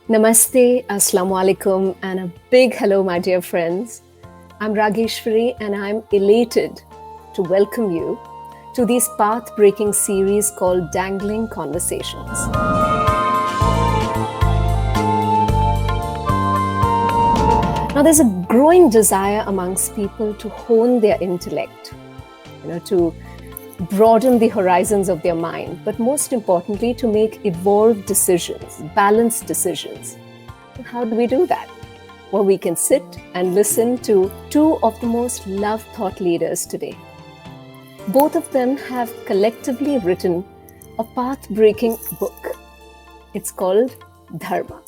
Namaste, Assalamu alaikum, and a big hello, my dear friends. I'm Raageshwari, and I'm elated to welcome you to this path breaking series called Dangling Conversations. Now, there's a growing desire amongst people to hone their intellect, to broaden the horizons of their mind, but most importantly, to make evolved decisions, balanced decisions. And how do we do that? Well, we can sit and listen to two of the most loved thought leaders today. Both of them have collectively written a path-breaking book. It's called Dharma.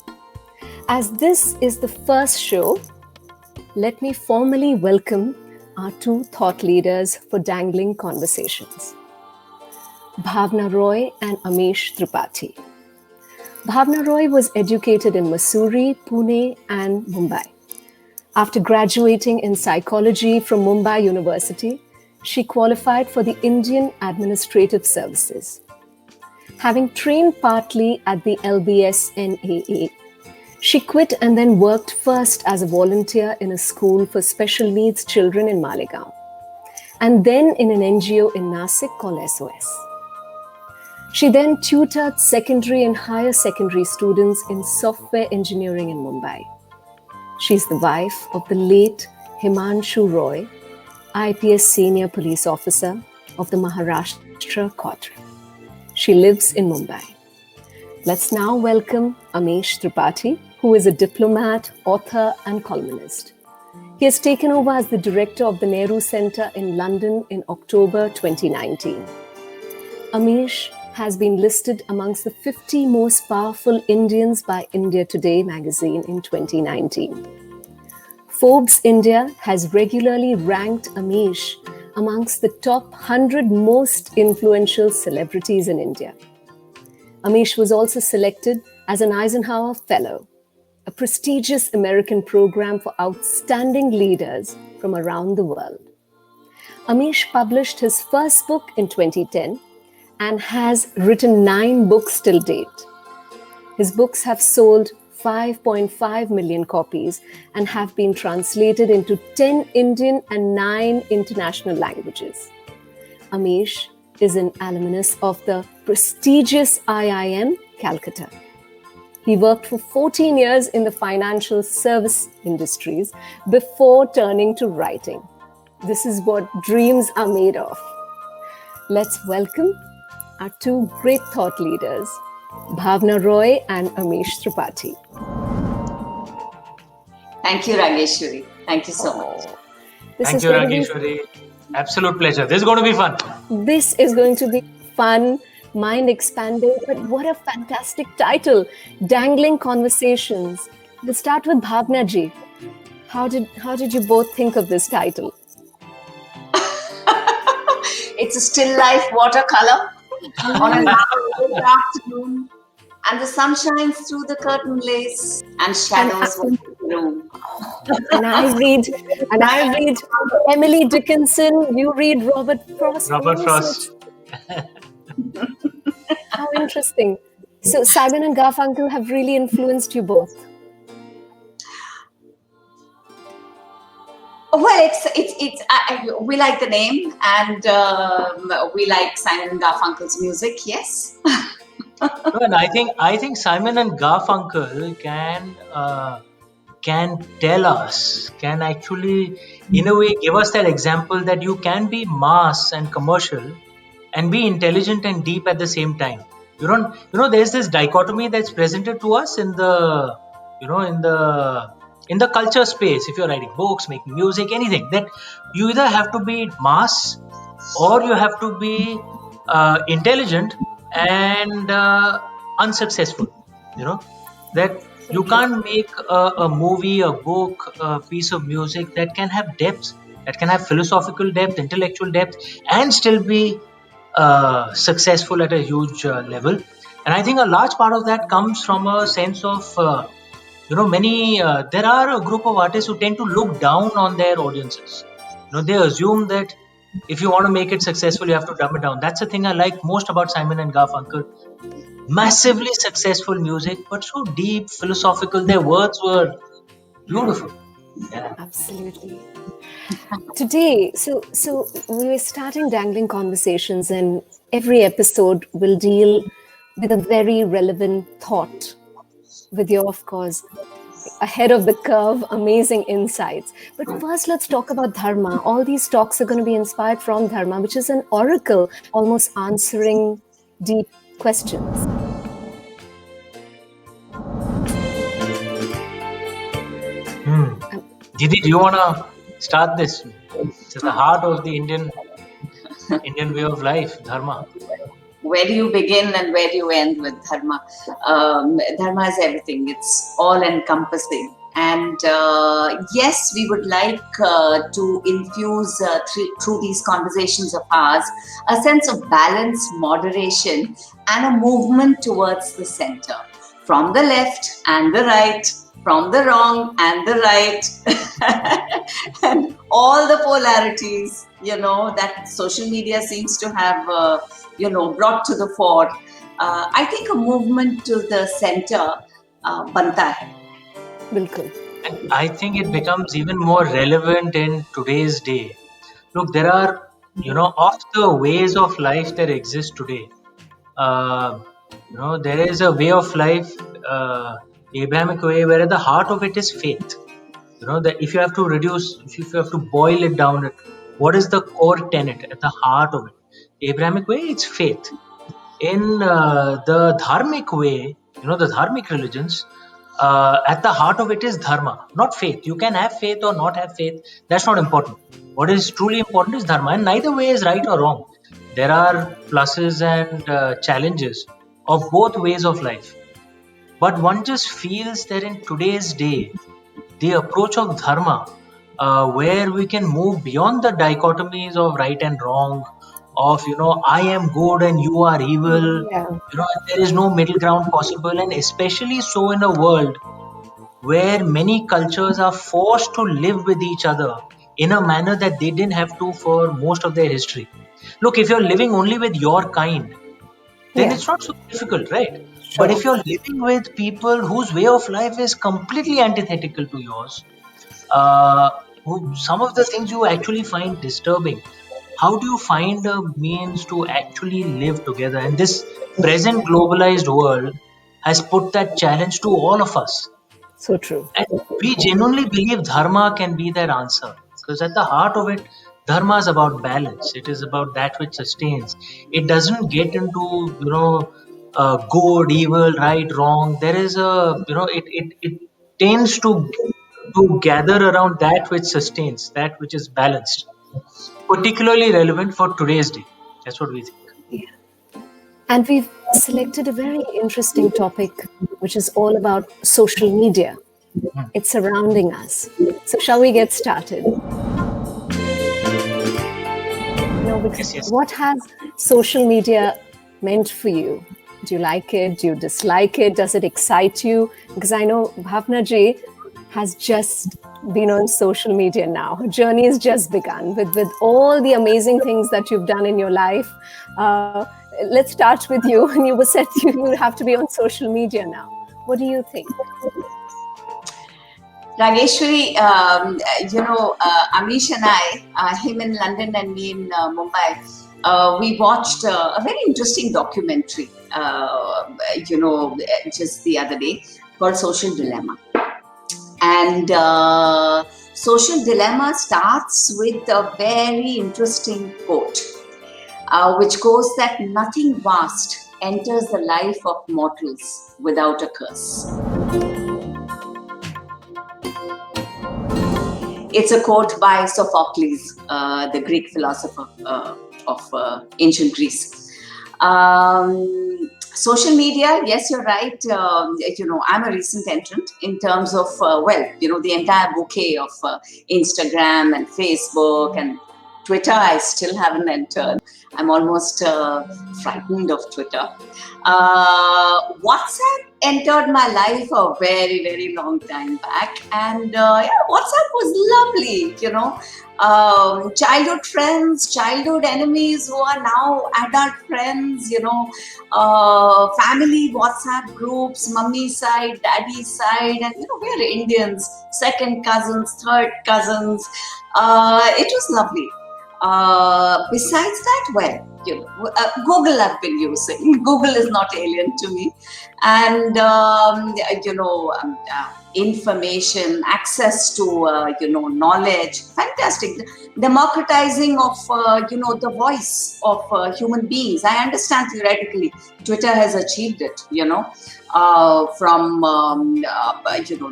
As this is the first show, let me formally welcome our two thought leaders for Dangling Conversations, Bhavna Roy and Amish Tripathi. Bhavna Roy was educated in Mussoorie, Pune, and Mumbai. After graduating in psychology from Mumbai University, she qualified for the Indian Administrative Services. Having trained partly at the LBS-NAA, she quit and then worked first as a volunteer in a school for special needs children in Malegaon, and then in an NGO in Nasik called SOS. She then tutored secondary and higher secondary students in software engineering in Mumbai. She's the wife of the late Himanshu Roy, IPS senior police officer of the Maharashtra Quadrant. She lives in Mumbai. Let's now welcome Amish Tripathi, who is a diplomat, author, and columnist. He has taken over as the director of the Nehru Centre in London in October 2019. Amish has been listed amongst the 50 most powerful Indians by India Today magazine in 2019. Forbes India has regularly ranked Amish amongst the top 100 most influential celebrities in India. Amish was also selected as an Eisenhower Fellow, a prestigious American program for outstanding leaders from around the world. Amish published his first book in 2010 and has written 9 books till date. His books have sold 5.5 million copies and have been translated into 10 Indian and 9 international languages. Amish is an alumnus of the prestigious IIM, Calcutta. He worked for 14 years in the financial service industries before turning to writing. This is what dreams are made of. Let's welcome our two great thought leaders, Bhavna Roy and Amish Tripathi. Thank you, Raageshwari. Thank you so much. Thank you, Raageshwari. Absolute pleasure. This is going to be fun. This is going to be fun, mind-expanding, but what a fantastic title, Dangling Conversations. We'll start with Bhavna ji. How did you both think of this title? It's a still life watercolor on a lovely afternoon, and the sun shines through the curtain lace and shadows walk in the room. And I read Emily Dickinson. You read Robert Frost. Robert Frost. How interesting. So Simon and Garfunkel have really influenced you both. Well, we like the name, and we like Simon and Garfunkel's music. Yes. And I think Simon and Garfunkel can tell us, can actually, in a way, give us that example that you can be mass and commercial and be intelligent and deep at the same time. There's this dichotomy that's presented to us in the culture space. If you're writing books, making music, anything, that you either have to be mass or you have to be intelligent and unsuccessful. That you can't make a movie, a book, a piece of music that can have depth, that can have philosophical depth, intellectual depth, and still be successful at a huge level. And I think a large part of that comes from a sense of there are a group of artists who tend to look down on their audiences. They assume that if you want to make it successful, you have to dumb it down. That's the thing I like most about Simon and Garfunkel. massively successful music, but so deep, philosophical. Their words were beautiful. Yeah. Absolutely. Today, so we were starting Dangling Conversations, and every episode will deal with a very relevant thought, with your, of course, ahead of the curve, amazing insights. But first, let's talk about Dharma. All these talks are going to be inspired from Dharma, which is an oracle almost answering deep questions. Didi, do you want to start this? It's the heart of the Indian way of life, Dharma. Where do you begin and where do you end with Dharma? Dharma is everything. It's all encompassing. And yes, we would like to infuse through these conversations of ours a sense of balance, moderation, and a movement towards the center. From the left and the right, from the wrong and the right, and all the polarities, that social media seems to have, brought to the fore. I think a movement to the center banta hai. Bilkul. And I think it becomes even more relevant in today's day. Look, there are, of the ways of life that exist today. Uh, there is a way of life, Abrahamic way, where at the heart of it is faith. That if you have to if you have to boil it down, what is the core tenet at the heart of it? Abrahamic way, it's faith. In the Dharmic way, the Dharmic religions, at the heart of it is Dharma, not faith. You can have faith or not have faith. That's not important. What is truly important is Dharma, and neither way is right or wrong. There are pluses and challenges of both ways of life. But one just feels that in today's day, the approach of Dharma, where we can move beyond the dichotomies of right and wrong, of, I am good and you are evil, Yeah. there is no middle ground possible, and especially so in a world where many cultures are forced to live with each other in a manner that they didn't have to for most of their history. Look, if you're living only with your kind, then Yeah. it's not so difficult, right? But Sure. if you're living with people whose way of life is completely antithetical to yours, uh, some of the things you actually find disturbing, how do you find a means to actually live together? And this present globalized world has put that challenge to all of us. So true. And we genuinely believe Dharma can be their answer. Because at the heart of it, Dharma is about balance. It is about that which sustains. It doesn't get into, good, evil, right, wrong. There is it tends to gather around that which sustains, that which is balanced. Particularly relevant for today's day. That's what we think. Yeah. And we've selected a very interesting topic, which is all about social media. It's surrounding us. So, shall we get started? Because Yes. what has social media meant for you? Do you like it? Do you dislike it? Does it excite you? Because I know Bhavna ji has just been on social media now. Her journey has just begun with all the amazing things that you've done in your life. Let's start with you. And you were said you have to be on social media now. What do you think? Raageshwari, Amish and I, him in London and me in Mumbai, we watched a very interesting documentary, just the other day called Social Dilemma. And Social Dilemma starts with a very interesting quote, which goes that nothing vast enters the life of mortals without a curse. It's a quote by Sophocles, the Greek philosopher of ancient Greece. Social media, yes, you're right. I'm a recent entrant in terms of, the entire bouquet of Instagram and Facebook and Twitter. I still haven't entered. I'm almost frightened of Twitter. WhatsApp, entered my life a very, very long time back. And yeah, WhatsApp was lovely, childhood friends, childhood enemies who are now adult friends, family WhatsApp groups, mummy side, daddy side, and we're Indians, second cousins, third cousins. It was lovely. Besides that, well, Google I've been using. Google is not alien to me, and information, access to knowledge, fantastic. Democratizing of the voice of human beings. I understand theoretically, Twitter has achieved it. From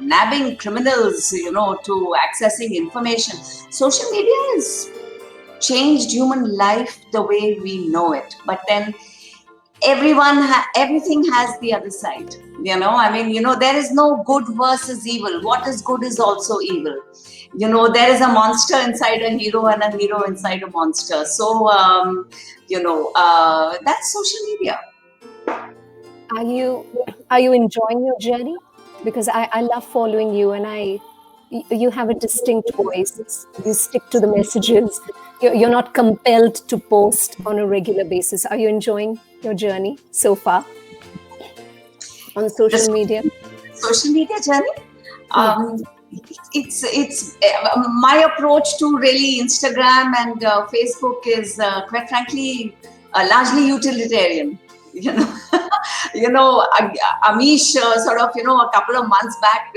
nabbing criminals, to accessing information. Social media is changed human life the way we know it, but then everything has the other side. There is no good versus evil. What is good is also evil. There is a monster inside a hero and a hero inside a monster. So that's social media. Are you enjoying your journey? Because I love following you, and you have a distinct voice. You stick to the messages. You're not compelled to post on a regular basis. Are you enjoying your journey so far on social media? Social media journey? It's my approach to really Instagram and Facebook is quite frankly largely utilitarian. Amish sort of, a couple of months back,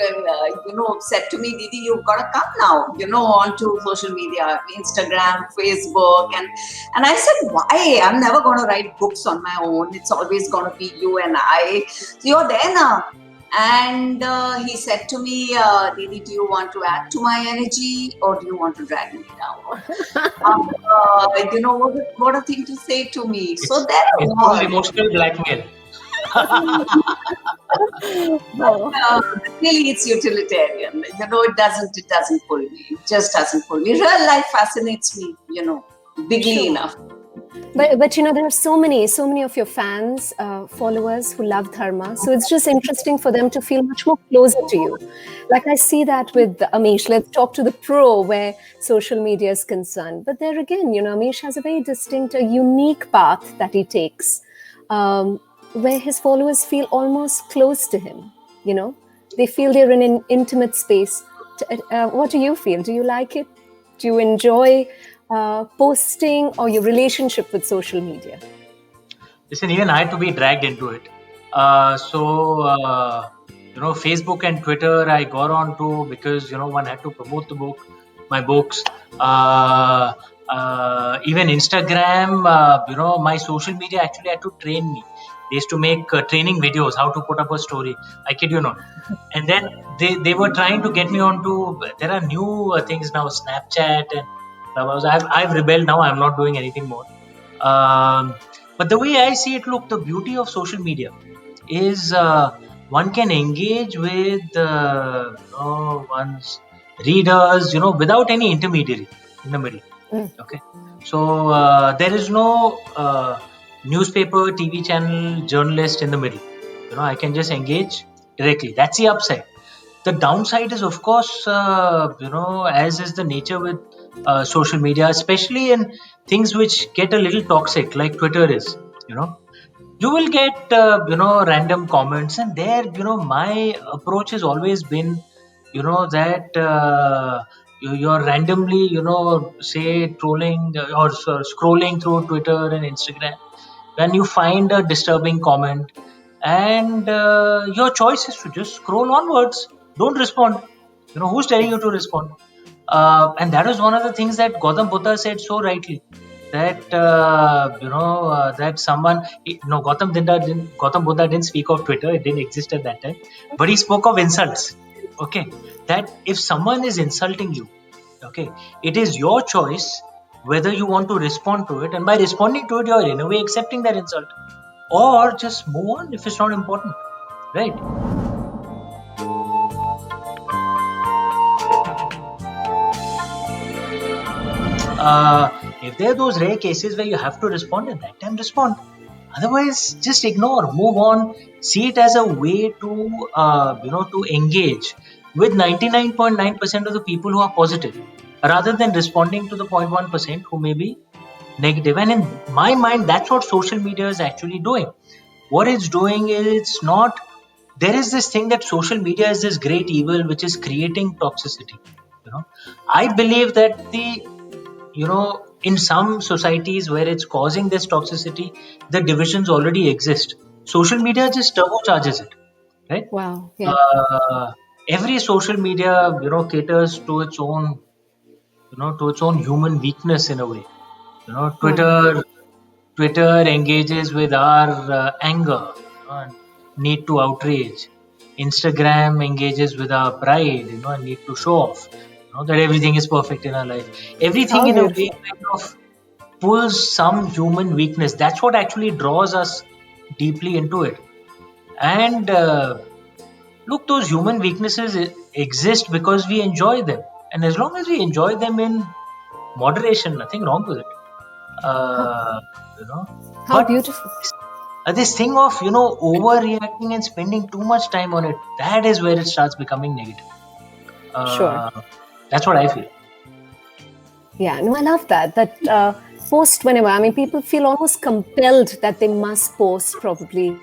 said to me, Didi, you've got to come now, onto social media, Instagram, Facebook. And I said, why? I'm never going to write books on my own. It's always going to be you and I. So you're there now. And he said to me, Didi, do you want to add to my energy or do you want to drag me down? What a thing to say to me. So there it's called emotional blackmail. Really, it's utilitarian. It doesn't pull me. It just doesn't pull me. Real life fascinates me, bigly enough. But there are so many of your fans, followers who love Dharma. So it's just interesting for them to feel much more closer to you. Like I see that with Amish. Let's talk to the pro where social media is concerned. But there again, Amish has a very distinct, a unique path that he takes, where his followers feel almost close to him. They feel they're in an intimate space. What do you feel? Do you like it? Do you enjoy posting or your relationship with social media? Listen, even I had to be dragged into it. Facebook and Twitter I got on to because, one had to promote my books. Even Instagram, my social media actually had to train me. They used to make training videos, how to put up a story. I kid you not. And then they were trying to get me onto, there are new things now, Snapchat and I've rebelled now. I'm not doing anything more. But the way I see it, look, the beauty of social media is one can engage with one's readers, without any intermediary in the middle. Okay, so there is no newspaper, TV channel, journalist in the middle. I can just engage directly. That's the upside. The downside is, of course, as is the nature with social media, especially in things which get a little toxic, like Twitter is. You will get random comments, and there, my approach has always been, that you're randomly, say trolling or scrolling through Twitter and Instagram, when you find a disturbing comment, and your choice is to just scroll onwards. Don't respond. Who's telling you to respond? And that was one of the things that Gautam Buddha said so rightly. That that someone, Gautam Buddha didn't speak of Twitter. It didn't exist at that time, but he spoke of insults. Okay, that if someone is insulting you, okay, it is your choice whether you want to respond to it, and by responding to it, you're in a way accepting that insult, or just move on if it's not important, right? If there are those rare cases where you have to respond, at that time respond. Otherwise, just ignore, move on, see it as a way to, to engage with 99.9% of the people who are positive, rather than responding to the 0.1% who may be negative. And in my mind, that's what social media is actually doing. What it's doing is, it's not, there is this thing that social media is this great evil which is creating toxicity. You know, I believe that in some societies where it's causing this toxicity, the divisions already exist. Social media just turbocharges it, right? Wow. Yeah. Uh, every social media, caters to its own, human weakness in a way. You know, Wow. Twitter engages with our anger, and need to outrage. Instagram engages with our pride, and need to show off, that everything is perfect in our life. Everything How in a way beautiful. kind of pulls some human weakness. That's what actually draws us deeply into it. And look, those human weaknesses exist because we enjoy them. And as long as we enjoy them in moderation, nothing wrong with it. How, Uh, you know, how but beautiful. this thing of overreacting and spending too much time on it, that is where it starts becoming negative. Sure. Uh, that's what I feel. Yeah, no, I love that. That post whenever, I mean, people feel almost compelled that they must post probably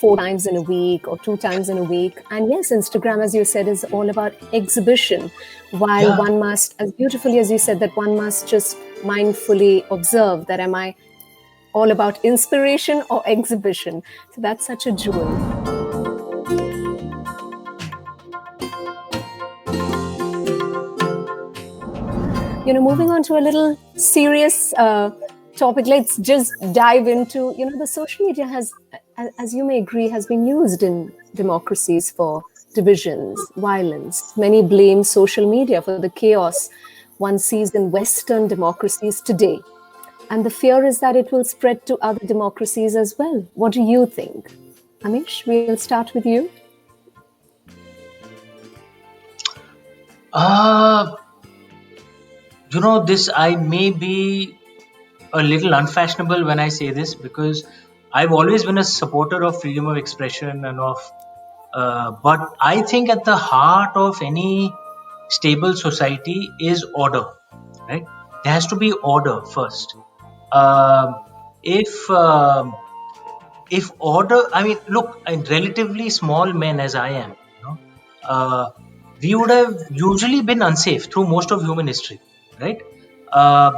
4 times in a week or 2 times in a week. And yes, Instagram, as you said, is all about exhibition, while Yeah. one must, as beautifully as you said, that one must just mindfully observe that am I all about inspiration or exhibition? So that's such a jewel. Moving Hmm. on to a little serious topic, let's just dive into, the social media has, as you may agree, has been used in democracies for divisions, violence. Many blame social media for the chaos one sees in Western democracies today. And the fear is that it will spread to other democracies as well. What do you think? Amish, we'll start with you. Uh, this, I may be a little unfashionable when I say this, because I've always been a supporter of freedom of expression and of, but I think at the heart of any stable society is order, right? There has to be order first. Um, if if order, I mean, look, in relatively small men as I am, uh, we would have usually been unsafe through most of human history, right? Uh,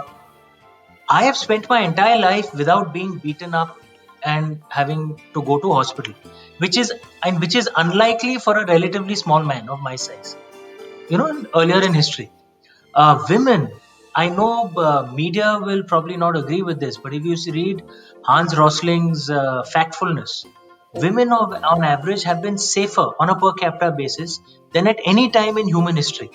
I have spent my entire life without being beaten up and having to go to hospital, which is which is unlikely for a relatively small man of my size. Earlier in history, women. I know media will probably not agree with this, but if you read Hans Rosling's Factfulness, women on average have been safer on a per capita basis than at any time in human history.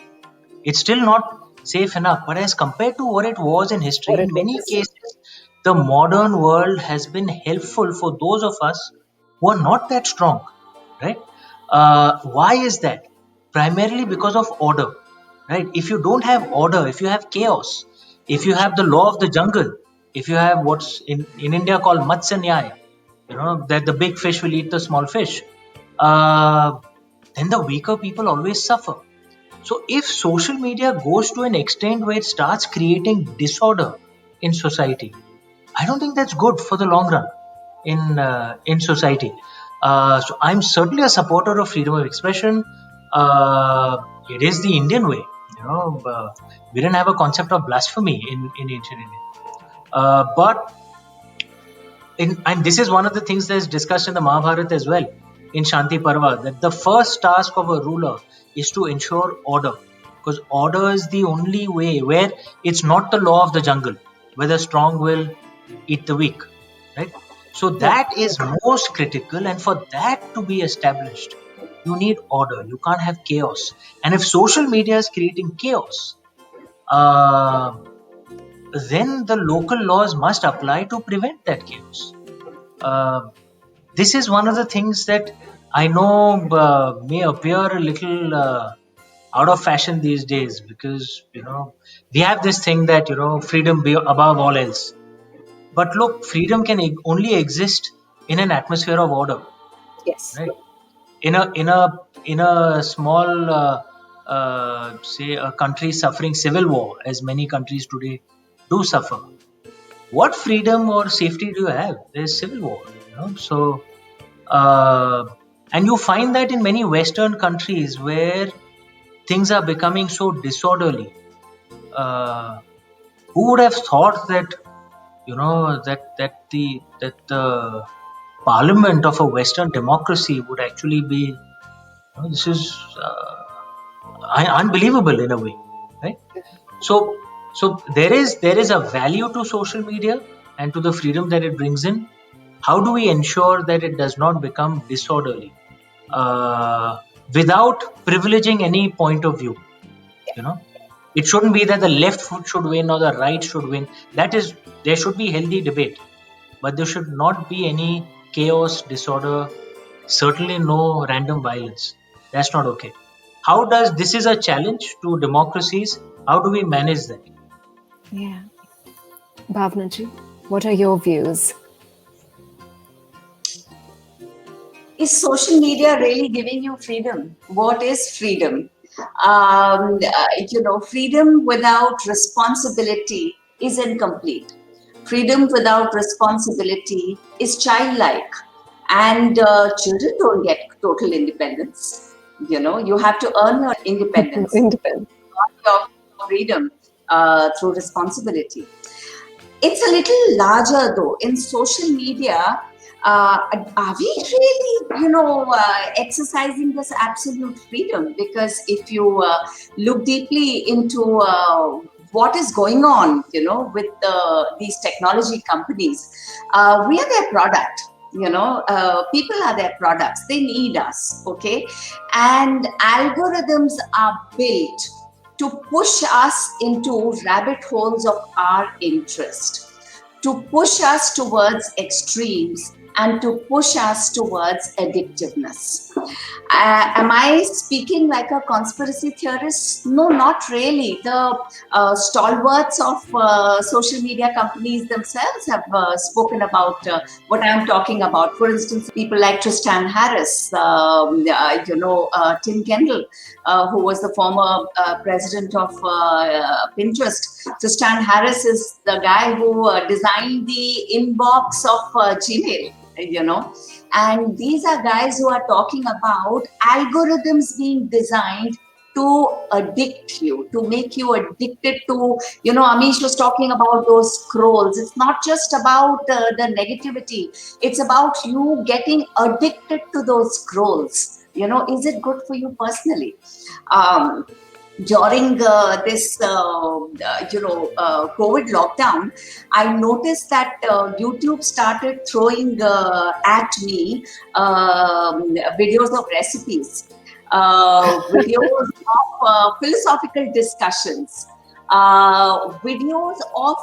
It's still not safe enough, but as compared to what it was in history, What in it many was. cases, the modern world has been helpful for those of us who are not that strong, right? Why is that? Primarily because of order, right? If you don't have order, if you have chaos, if you have the law of the jungle, if you have what's in India called Matsya Nyaya, that the big fish will eat the small fish, uh, then the weaker people always suffer. So if social media goes to an extent where it starts creating disorder in society, I don't think that's good for the long run in society. So I'm certainly a supporter of freedom of expression. It is the Indian way. We didn't have a concept of blasphemy in ancient India. But and this is one of the things that's discussed in the Mahabharata as well, in Shanti Parva, that the first task of a ruler is to ensure order, because order is the only way where it's not the law of the jungle, where the strong will eat the weak, right? So Yeah. that is most critical, and for that to be established, you need order. You can't have chaos, and if social media is creating chaos, uh, then the local laws must apply to prevent that chaos. Uh, this is one of the things that I know may appear a little out of fashion these days, because we have this thing that freedom above all else. But look, freedom can only exist in an atmosphere of order, Yes. right? In a small say a country suffering civil war, as many countries today do suffer, what freedom or safety do you have? There's civil war, so uh, and you find that in many western countries where things are becoming so disorderly. uh, who would have thought that the parliament of a western democracy would actually be, this is unbelievable in a way, right? So there is a value to social media and to the freedom that it brings in. How do we ensure that it does not become disorderly, uh, without privileging any point of view? You know, it shouldn't be that the left foot should win or the right should win. That is, there should be healthy debate, but there should not be any chaos, disorder, certainly no random violence. That's not okay. How does this is a challenge to democracies? How do we manage that? Yeah. Bhavna ji, what are your views? Is social media really giving you freedom? What is freedom? Freedom without responsibility is incomplete. Freedom without responsibility is childlike. And children don't get total independence. You have to earn your independence, Independent. your freedom through responsibility. It's a little larger though. In social media, are we really, exercising this absolute freedom? Because if you look deeply into what is going on, with these technology companies, we are their product. People are their products. They need us, okay? And algorithms are built to push us into rabbit holes of our interest, to push us towards extremes, and to push us towards addictiveness. Am I speaking like a conspiracy theorist? No, not really. The stalwarts of social media companies themselves have spoken about what I'm talking about. For instance, people like Tristan Harris, Tim Kendall, who was the former president of Pinterest. Tristan Harris is the guy who designed the inbox of Gmail, and these are guys who are talking about algorithms being designed to addict you, to make you addicted to, Amish was talking about those scrolls. It's not just about the negativity, it's about you getting addicted to those scrolls. Is it good for you personally? During this COVID lockdown, I noticed that YouTube started throwing at me videos of recipes, videos of philosophical discussions, videos of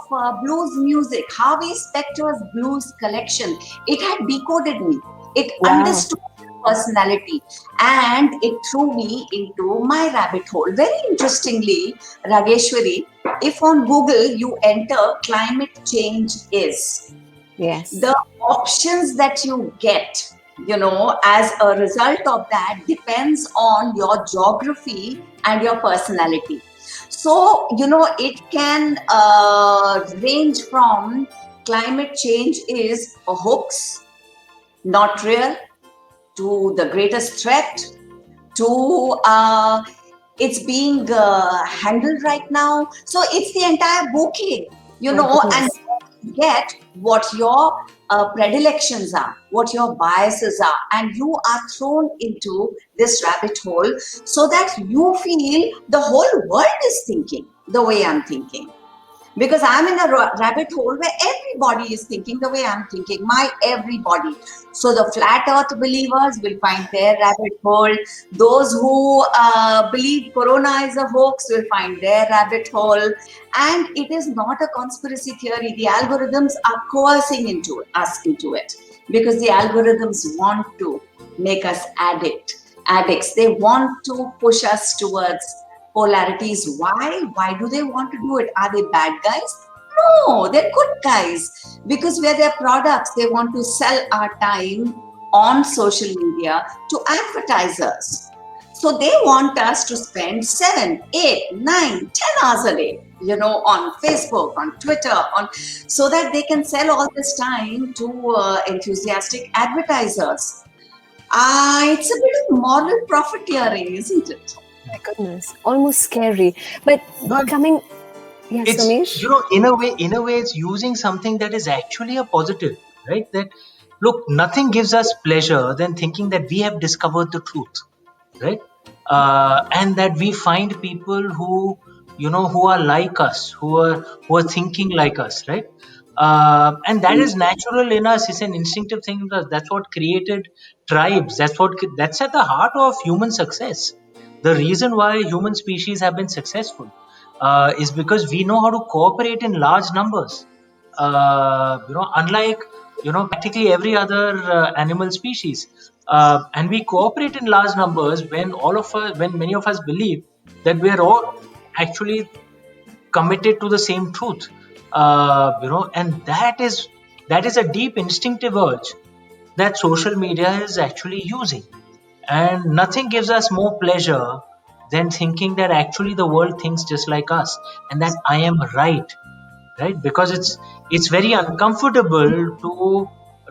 blues music, Harvey Specter's blues collection. It had decoded me. It understood personality, and it threw me into my rabbit hole. Very interestingly, Raageshwari, if on Google you enter climate change is, Yes. the options that you get, as a result of that depends on your geography and your personality. So, it can range from climate change is a hoax, not real, to the greatest threat, to it's being handled right now. So it's the entire bouquet, and get what your predilections are, what your biases are, and you are thrown into this rabbit hole so that you feel the whole world is thinking the way I'm thinking. Because I'm in a rabbit hole where everybody is thinking the way I'm thinking, my everybody. So the flat earth believers will find their rabbit hole. Those who believe corona is a hoax will find their rabbit hole. And it is not a conspiracy theory. The algorithms are coercing us into it, because the algorithms want to make us addicts. They want to push us towards polarities. Why do they want to do it? Are they bad guys? No, they're good guys because we're their products. They want to sell our time on social media to advertisers. So they want us to spend 7, 8, 9, 10 hours a day, on Facebook, on Twitter, so that they can sell all this time to enthusiastic advertisers. It's a bit of moral profiteering, isn't it? My goodness, almost scary. But No, coming, yes, it's, Amish? in a way it's using something that is actually a positive, right? That, look, nothing gives us pleasure than thinking that we have discovered the truth, right? And that we find people who are like us, who are thinking like us, right? And that is natural in us. It's an instinctive thing in us. That's what created tribes. That's at the heart of human success. The reason why human species have been successful is because we know how to cooperate in large numbers. Unlike practically every other animal species, and we cooperate in large numbers when many of us believe that we are all actually committed to the same truth. And that is a deep instinctive urge that social media is actually using. And nothing gives us more pleasure than thinking that actually the world thinks just like us and that I am right? Because it's very uncomfortable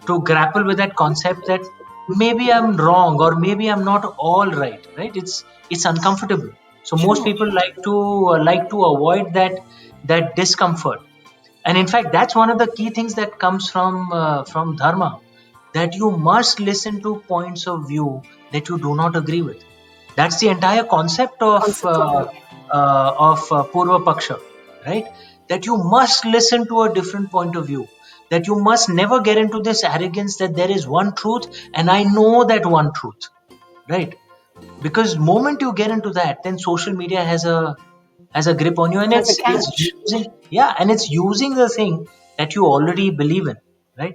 to grapple with that concept that maybe I'm wrong or maybe I'm not all right? It's uncomfortable. So most Sure. people like to avoid that discomfort. And in fact, that's one of the key things that comes from Dharma, that you must listen to points of view that you do not agree with. That's the entire concept of Concept of it. Purva Paksha, right? That you must listen to a different point of view. That you must never get into this arrogance that there is one truth and I know that one truth, right? Because moment you get into that, then social media has a grip on you, and Has a it's catch. using, yeah, and it's using the thing that you already believe in, right?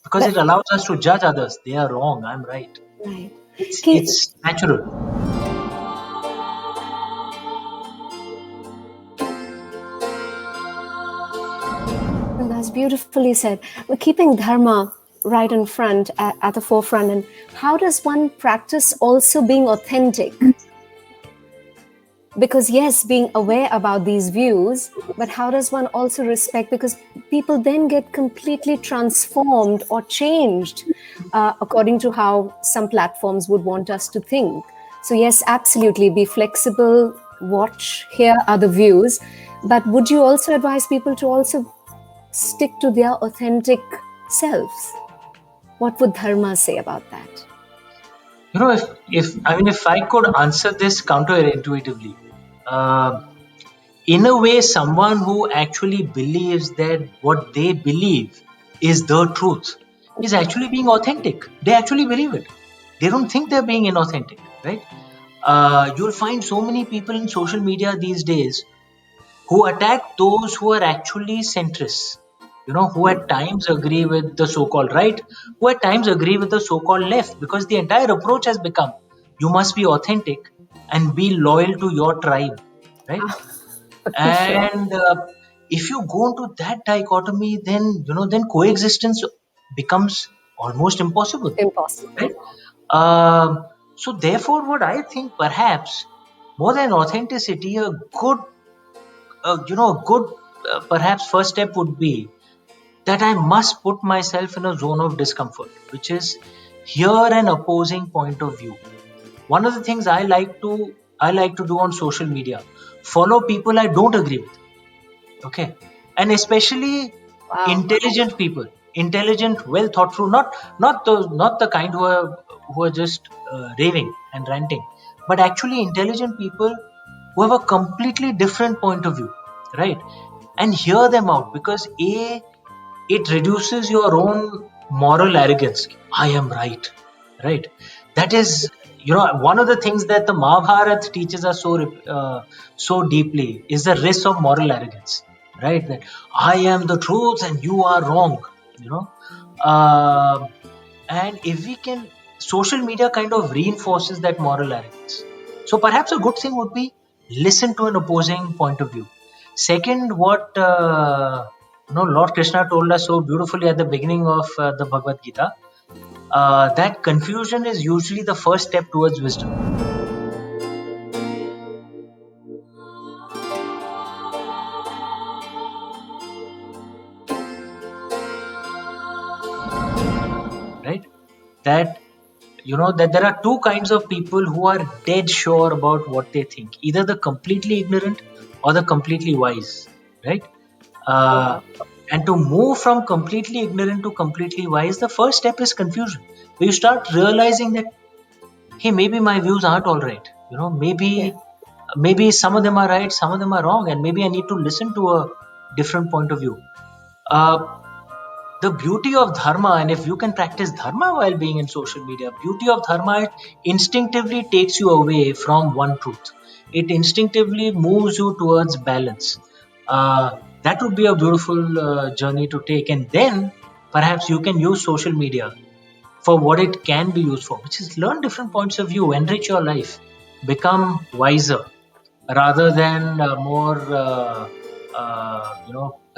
Because But, it allows us to judge others. They are wrong, I'm right. right. Okay, It's natural. no, that's beautifully said. We're keeping Dharma right in front, at the forefront. And how does one practice also being authentic? Because yes, being aware about these views, but how does one also respect, because people then get completely transformed or changed according to how some platforms would want us to think. So yes, absolutely, be flexible, watch, hear other views, but would you also advise people to also stick to their authentic selves? What would Dharma say about that? If I could answer this counterintuitively, uh, in a way, someone who actually believes that what they believe is the truth is actually being authentic. They actually believe it. They don't think they're being inauthentic, right? You'll find so many people in social media these days who attack those who are actually centrists, who at times agree with the so-called right, who at times agree with the so-called left, because the entire approach has become you must be authentic and be loyal to your tribe, right? Sure. And if you go into that dichotomy, then coexistence becomes almost impossible, right? Impossible. So therefore, what I think, perhaps more than authenticity, a good perhaps first step would be that I must put myself in a zone of discomfort, which is hear an opposing point of view. One of the things I like to do on social media, follow people I don't agree with. Okay. And especially Wow. intelligent, well thought through, not the kind who are just raving and ranting, but actually intelligent people who have a completely different point of view, right? And hear them out, because it reduces your own moral arrogance. I am right? That is, one of the things that the Mahabharata teaches us so deeply is the risk of moral arrogance, right? That I am the truth and you are wrong, you know Um and if we can, social media kind of reinforces that moral arrogance. So perhaps a good thing would be listen to an opposing point of view. Second, what Lord Krishna told us so beautifully at the beginning of the Bhagavad Gita, that confusion is usually the first step towards wisdom. Right? That that there are two kinds of people who are dead sure about what they think, either the completely ignorant or the completely wise, right? uh, and to move from completely ignorant to completely wise, the first step is confusion, where you start realizing that, hey, maybe my views aren't all right, Yeah. maybe some of them are right, some of them are wrong, and maybe I need to listen to a different point of view. uh, the beauty of dharma, and if you can practice dharma while being in social media, beauty of dharma, it instinctively takes you away from one truth. It instinctively moves you towards balance. That would be a beautiful journey to take, and then perhaps you can use social media for what it can be used for, which is learn different points of view, enrich your life, become wiser, rather than more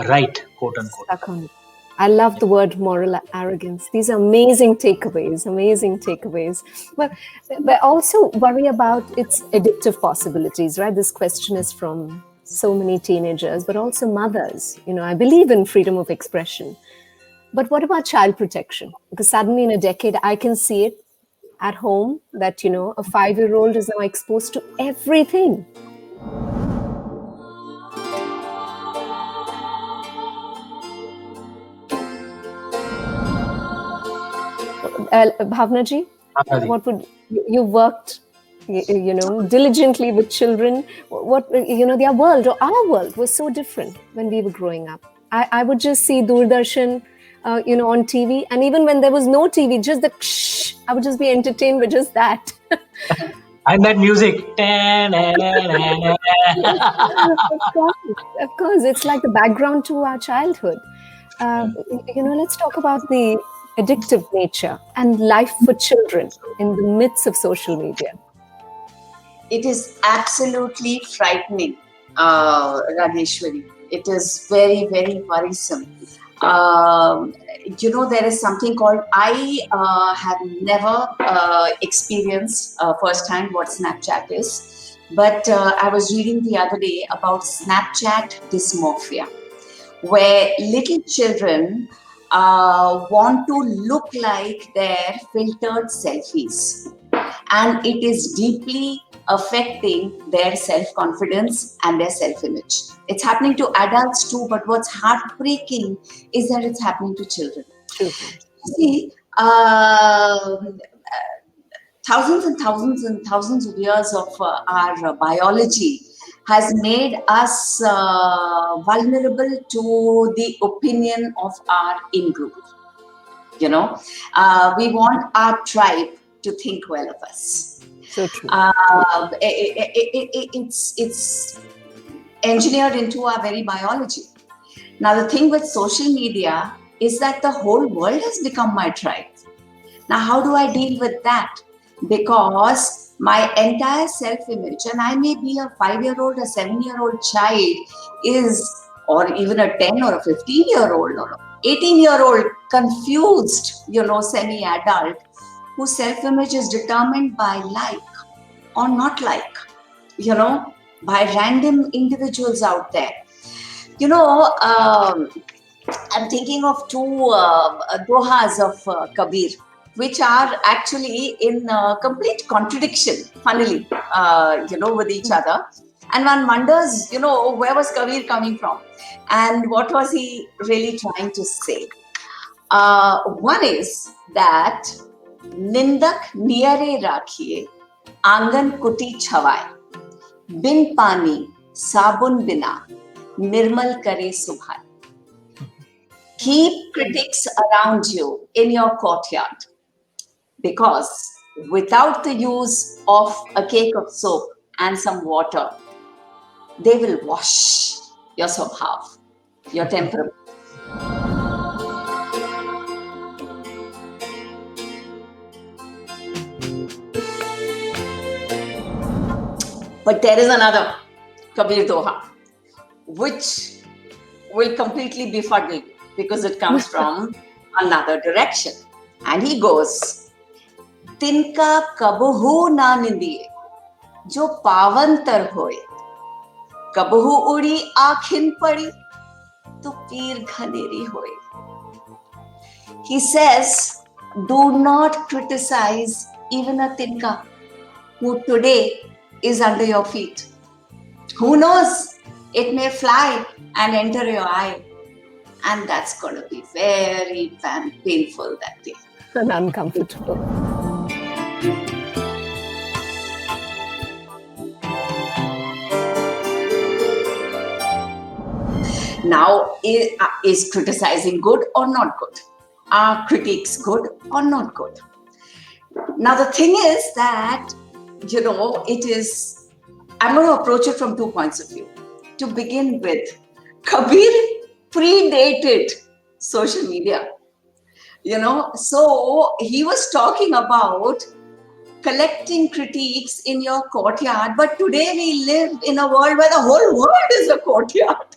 right, quote unquote. Stuck on. I love the word moral arrogance. These are amazing takeaways, amazing takeaways. But also worry about its addictive possibilities, right? This question is from so many teenagers, but also mothers. I believe in freedom of expression. But what about child protection? Because suddenly in a decade, I can see it at home that, a 5-year-old is now exposed to everything. Bhavna ji, Anadi. what would you worked, diligently with children? What their world or our world was so different when we were growing up. I would just see Doordarshan, on TV, and even when there was no TV, just the I would just be entertained with just that. And that music. Yes, of course, it's like the background to our childhood. Let's talk about the addictive nature and life for children in the midst of social media. It is absolutely frightening, Raageshwari. It is very, very worrisome. There is something called, I have never experienced firsthand what Snapchat is, but I was reading the other day about Snapchat dysmorphia, where little children want to look like their filtered selfies, and it is deeply affecting their self-confidence and their self-image. It's happening to adults too, but what's heartbreaking is that it's happening to children. Children. See, thousands and thousands and thousands of years of our biology has made us vulnerable to the opinion of our in-group. We want our tribe to think well of us. So true. It's engineered into our very biology. Now, the thing with social media is that the whole world has become my tribe. Now, how do I deal with that? Because my entire self-image, and I may be a 5-year-old, a 7-year-old child, or even a 10 or a 15-year-old or 18-year-old confused, semi-adult, whose self-image is determined by like or not like, by random individuals out there. I'm thinking of two dohas of Kabir, which are actually in complete contradiction, funnily, with each other. And one wonders, where was Kabir coming from? And what was he really trying to say? One is that निंदक नियरे राखिए आंगन कुटी छवाए बिन पानी साबुन बिना निर्मल करे सुभाए. Keep critics around you in your courtyard, because without the use of a cake of soap and some water, they will wash your swabhav, your temperament. But there is another Kabir Doha. which will completely befuddle you because it comes from another direction. And he goes, Tinka kabuhu na nindiye, jo pavantar hoye, kabuhu udi aakhin padi, to peer ghaneri hoye. He says, do not criticize even a tinka who today is under your feet. Who knows? It may fly and enter your eye. And that's going to be very painful that day. And uncomfortable. Now, is criticizing good or not good? Are critiques good or not good? Now, the thing is that, it is, I'm going to approach it from 2 points of view. To begin with, Kabir predated social media. So he was talking about collecting critiques in your courtyard, but today we live in a world where the whole world is a courtyard.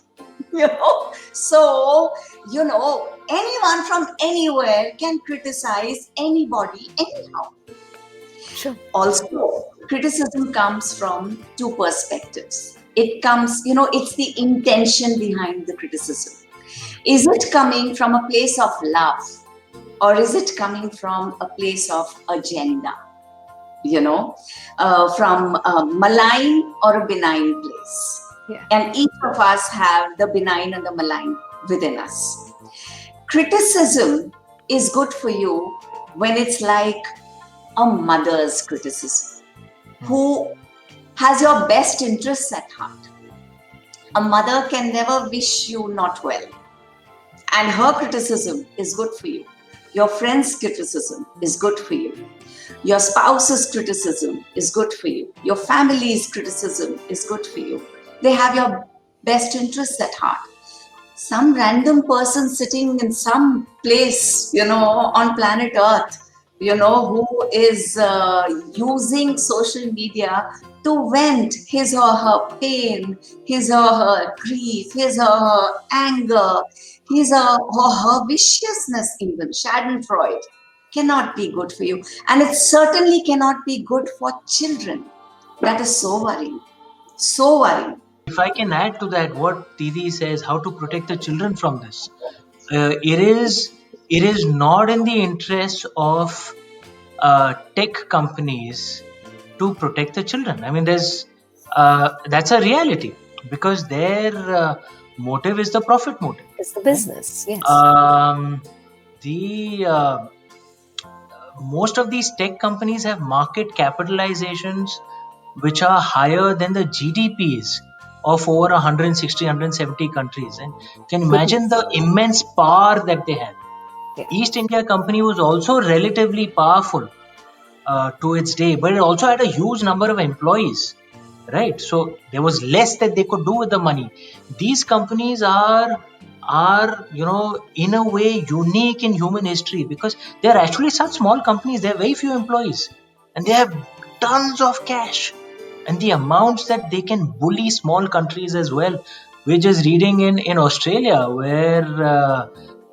So anyone from anywhere can criticize anybody anyhow. Sure. Also, criticism comes from 2 perspectives. It comes, it's the intention behind the criticism. Is it coming from a place of love, or is it coming from a place of agenda? From a malign or a benign place. Yeah. And each of us have the benign and the malign within us. Criticism is good for you when it's like a mother's criticism, who has your best interests at heart. A mother can never wish you not well, and her criticism is good for you. Your friend's criticism is good for you. Your spouse's criticism is good for you. Your family's criticism is good for you. They have your best interests at heart. Some random person sitting in some place, on planet Earth, who is using social media to vent his or her pain, his or her grief, his or her anger, his or her viciousness even, Schadenfreude, cannot be good for you. And it certainly cannot be good for children. That is so worrying. So worrying. If I can add to that, what Didi says, how to protect the children from this. It is not in the interest of tech companies to protect the children. I mean, that's a reality, because their motive is the profit motive. It's the business, yes. Most of these tech companies have market capitalizations which are higher than the GDPs of over 160, 170 countries. And can you imagine the immense power that they have? Yeah. East India Company was also relatively powerful to its day, but it also had a huge number of employees, right? So there was less that they could do with the money. These companies are in a way unique in human history, because they are actually such small companies. They have very few employees and they have tons of cash, and the amounts that they can bully small countries as well. We're just reading in Australia where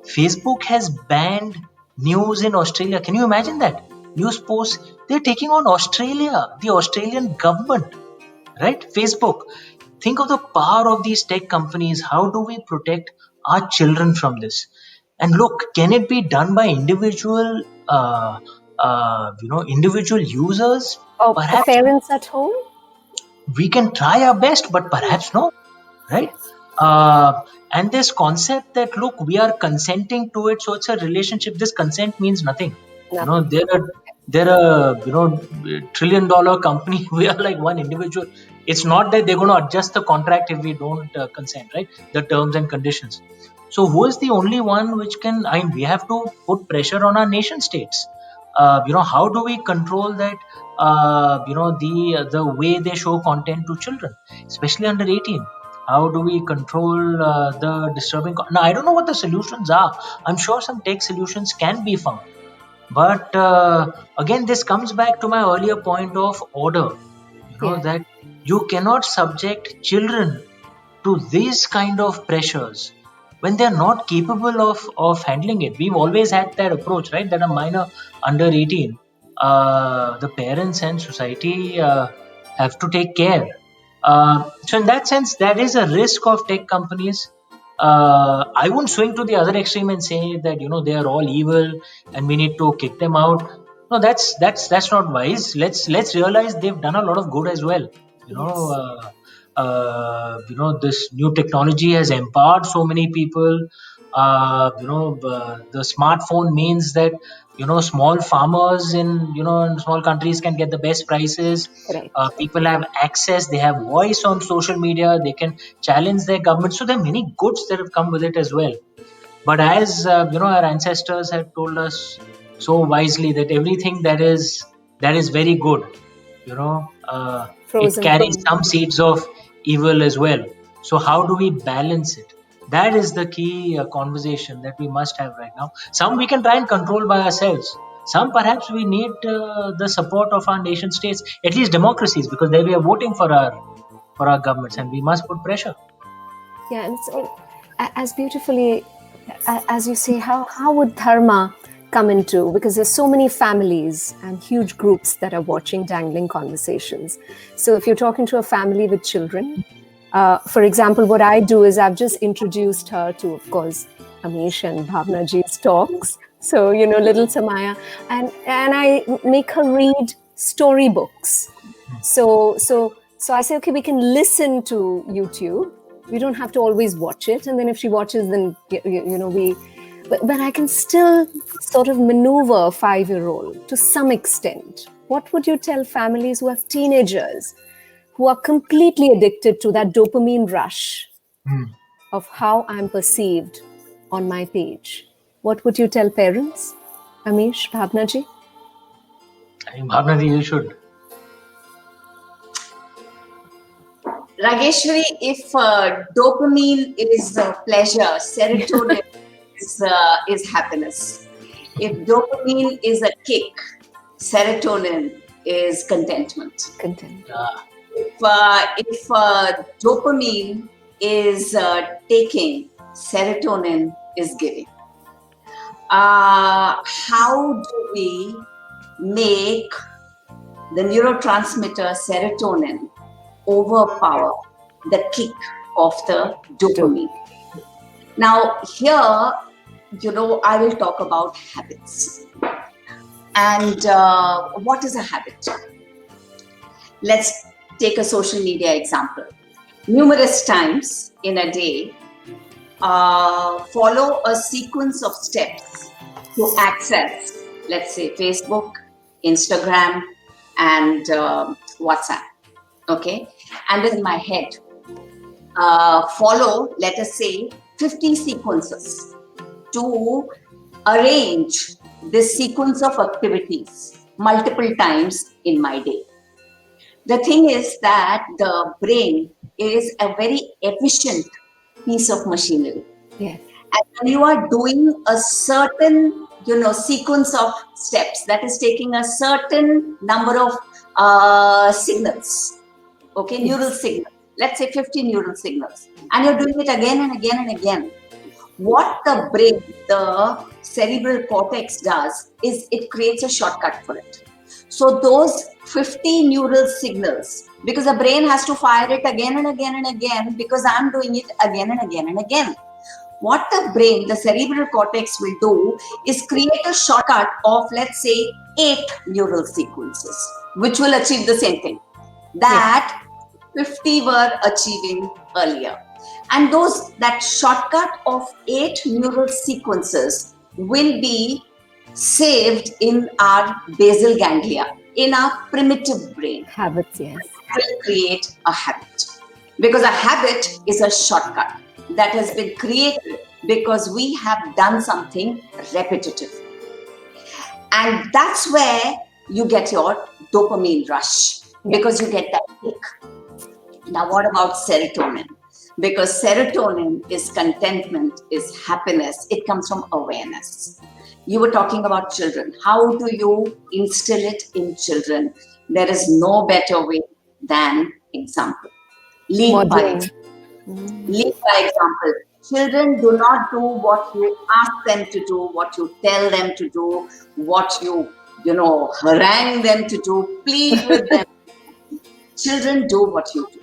Facebook has banned news in Australia. Can you imagine that? News posts, they're taking on Australia, the Australian government, right? Facebook. Think of the power of these tech companies. How do we protect our children from this? And look, can it be done by individual, individual users? Or Perhaps parents at home? we can try our best, but perhaps no, right? Yes. And this concept that, look, we are consenting to it, so it's a relationship. This consent means nothing. They're a $1 trillion company. We are like one individual. It's not that they're going to adjust the contract if we don't consent, right? The terms and conditions. So who is the only one which can? I mean, we have to put pressure on our nation states. How do we control that? The way they show content to children, especially under 18. How do we control the disturbing? Now, I don't know what the solutions are. I'm sure some tech solutions can be found. But again, this comes back to my earlier point of order. That you cannot subject children to these kind of pressures when they're not capable of handling it. We've always had that approach, right? That a minor under 18, the parents and society have to take care. So in that sense, that is a risk of tech companies. I won't swing to the other extreme and say that they are all evil and we need to kick them out. No, that's not wise. Let's realize they've done a lot of good as well. You know, Yes, this new technology has empowered so many people. The smartphone means that small farmers in small countries can get the best prices. correct. People have access, they have voice on social media, they can challenge their government. So there are many goods that have come with it as well. But as our ancestors had told us so wisely that everything that is very good, it Pros and carries cons. some seeds of evil as well. So how do we balance it? That is the key conversation that we must have right now. Some we can try and control by ourselves. Some perhaps we need the support of our nation states, at least democracies, because they we are voting for our governments, and we must put pressure. Yeah, and so as beautifully as you say, how would dharma come into? Because there's so many families and huge groups that are watching Dangling Conversations. So if you're talking to a family with children, for example, what I do is I've just introduced her to, of course, Amish and Bhavna ji's talks. So little Samaya, and I make her read storybooks. So I say, okay, we can listen to YouTube. We don't have to always watch it. And then if she watches, then we. But I can still sort of maneuver a 5-year-old to some extent. What would you tell families who have teenagers who are completely addicted to that dopamine rush Hmm. of how I'm perceived on my page? What would you tell parents, Amish, Bhavnaji? I think Bhavna, you should. Raageshwari, if dopamine is pleasure, serotonin is happiness. If dopamine is a kick, serotonin is contentment. Content. If dopamine is taking, serotonin is giving. How do we make the neurotransmitter serotonin overpower the kick of the dopamine? Now, here, I will talk about habits. And what is a habit? Let's take a social media example. Numerous times in a day, follow a sequence of steps to access, let's say, Facebook, Instagram, and WhatsApp. Okay? And in my head, follow, let us say, 50 sequences to arrange this sequence of activities multiple times in my day. The thing is that the brain is a very efficient piece of machinery. Yes. And when you are doing a certain, sequence of steps that is taking a certain number of signals, okay, neural signals, let's say 50 neural signals, and you're doing it again and again and again. What the brain, the cerebral cortex does is it creates a shortcut for it. So those 50 neural signals, because the brain has to fire it again and again and again, because I'm doing it again and again and again. What the brain, the cerebral cortex will do is create a shortcut of, let's say, 8 neural sequences, which will achieve the same thing that 50 were achieving earlier. And that shortcut of 8 neural sequences will be saved in our basal ganglia, in our primitive brain. Habits, yes. It will create a habit. Because a habit is a shortcut that has been created because we have done something repetitive. And that's where you get your dopamine rush, because you get that kick. Now, what about serotonin? Because serotonin is contentment, is happiness. It comes from awareness. You were talking about children. How do you instill it in children? There is no better way than example. Lead by Modeling. example. Lead by example. Children do not do what you ask them to do, what you tell them to do, what you harangue them to do, plead with them. Children do what you do.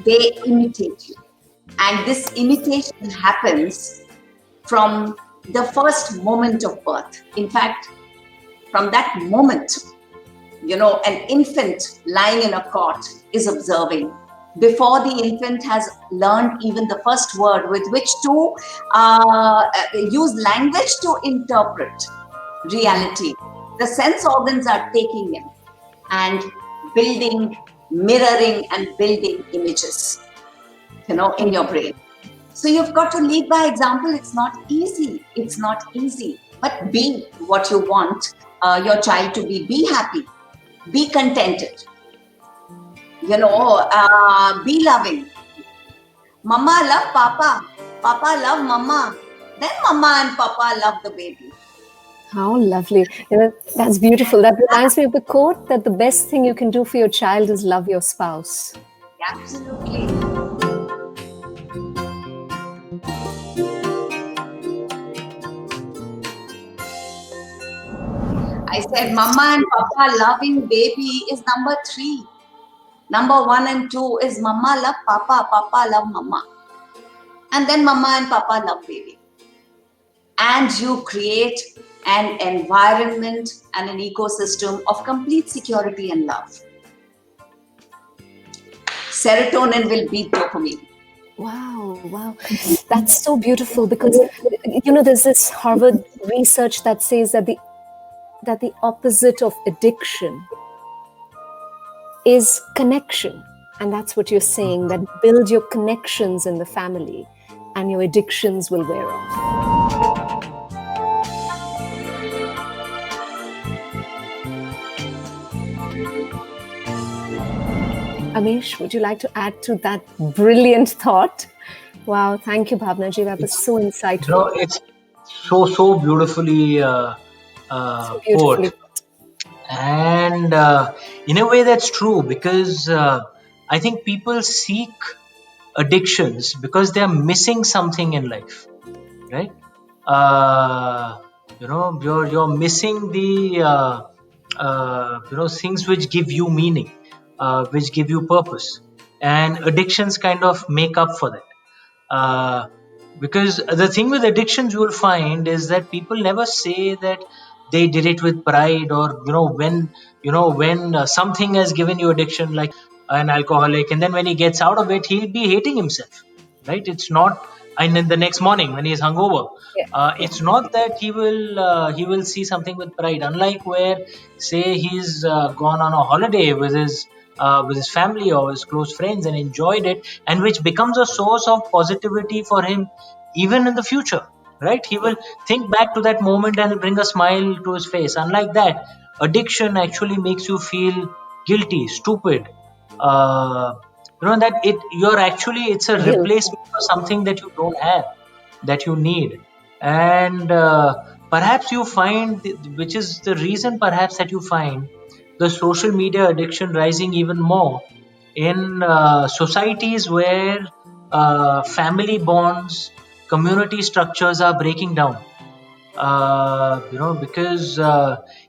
They imitate you. And this imitation happens from the first moment of birth. In fact, from that moment, an infant lying in a cot is observing. Before the infant has learned even the first word with which to use language to interpret reality, the sense organs are taking in and building, mirroring and building images, in your brain. So you've got to lead by example. It's not easy. It's not easy. But be what you want your child to be. Be happy. Be contented. Be loving. Mama love Papa. Papa love Mama. Then Mama and Papa love the baby. How lovely. That's beautiful. That reminds me of the quote that the best thing you can do for your child is love your spouse. Absolutely. I said, Mama and Papa loving baby is number 3. Number 1 and 2 is Mama love Papa, Papa love Mama. And then Mama and Papa love baby. And you create an environment and an ecosystem of complete security and love. Serotonin will beat dopamine. Wow. That's so beautiful because, there's this Harvard research that says that the opposite of addiction is connection. And that's what you're saying, that build your connections in the family and your addictions will wear off. Amish, would you like to add to that brilliant thought? Wow, thank you, Bhavna ji. That was so insightful. It's so beautifully put. And in a way that's true, because I think people seek addictions because they're missing something in life, right? You're missing the things which give you meaning, which give you purpose, and addictions kind of make up for that. Because the thing with addictions you will find is that people never say that they did it with pride, or when something has given you addiction, like an alcoholic, and then when he gets out of it, he'll be hating himself, right? It's not, and then the next morning when he's hungover, it's not that he will see something with pride. Unlike where, say, he's gone on a holiday with his family or his close friends and enjoyed it, and which becomes a source of positivity for him even in the future, right? He will think back to that moment and bring a smile to his face. Unlike that, addiction actually makes you feel guilty, stupid, that it's a replacement for something that you don't have, that you need. And perhaps you find, which is the reason perhaps that you find the social media addiction rising even more in societies where family bonds, community structures are breaking down. Because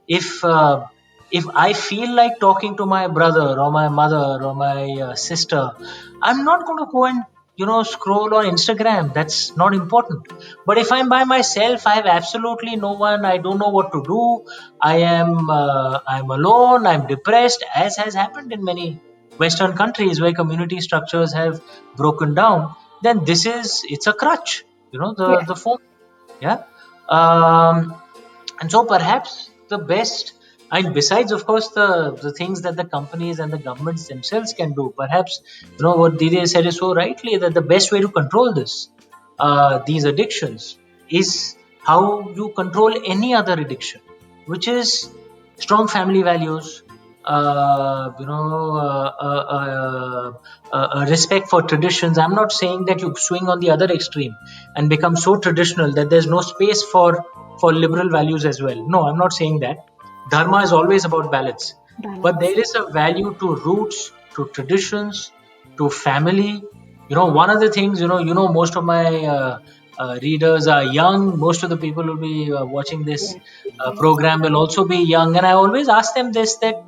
if I feel like talking to my brother or my mother or my sister, I'm not going to go and scroll on Instagram. That's not important. But if I'm by myself, I have absolutely no one. I don't know what to do. I'm alone. I'm depressed, as has happened in many Western countries where community structures have broken down. Then it's a crutch. The phone. Yeah. And so perhaps the best, and besides, of course, the things that the companies and the governments themselves can do, perhaps, what Dide said is so rightly, that the best way to control these addictions, is how you control any other addiction, which is strong family values, respect for traditions. I'm not saying that you swing on the other extreme and become so traditional that there's no space for liberal values as well. No, I'm not saying that. Dharma is always about balance. But there is a value to roots, to traditions, to family. One of the things, most of my readers are young. Most of the people who will be watching this Yeah. Yeah. program will also be young. And I always ask them this, that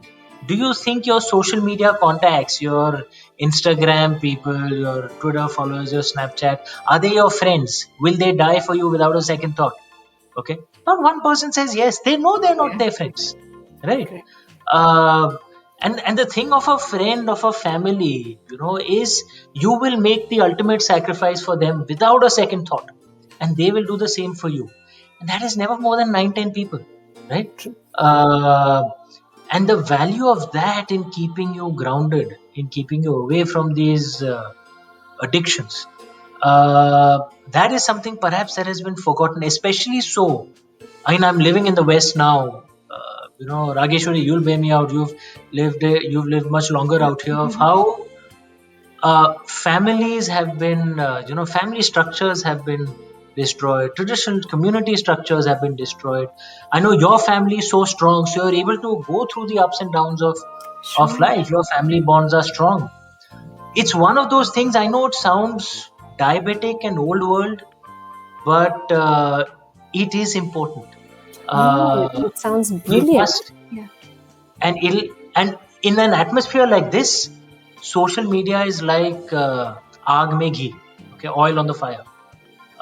do you think your social media contacts, your Instagram people, your Twitter followers, your Snapchat, are they your friends? Will they die for you without a second thought? Okay. Not one person says yes. They know they're not Yeah. their friends. Right. Correct. uh, and the thing of a friend, of a family, is you will make the ultimate sacrifice for them without a second thought, and they will do the same for you, and that is never more than 9-10 people, right? True. uh, and the value of that in keeping you grounded, in keeping you away from these addictions, uh, that is something perhaps that has been forgotten, especially so. I mean, I'm living in the West now. Raageshwari, you'll bear me out. You've lived much longer out here. Of how families have been, family structures have been destroyed. Traditional community structures have been destroyed. I know your family is so strong, so you're able to go through the ups and downs of Sure. life. Your family bonds are strong. It's one of those things. I know it sounds diabetic and old world, but it is important. No, Uh, it sounds we brilliant. must, Yeah. and in an atmosphere like this, social media is like aag mein ghee, okay, oil on the fire.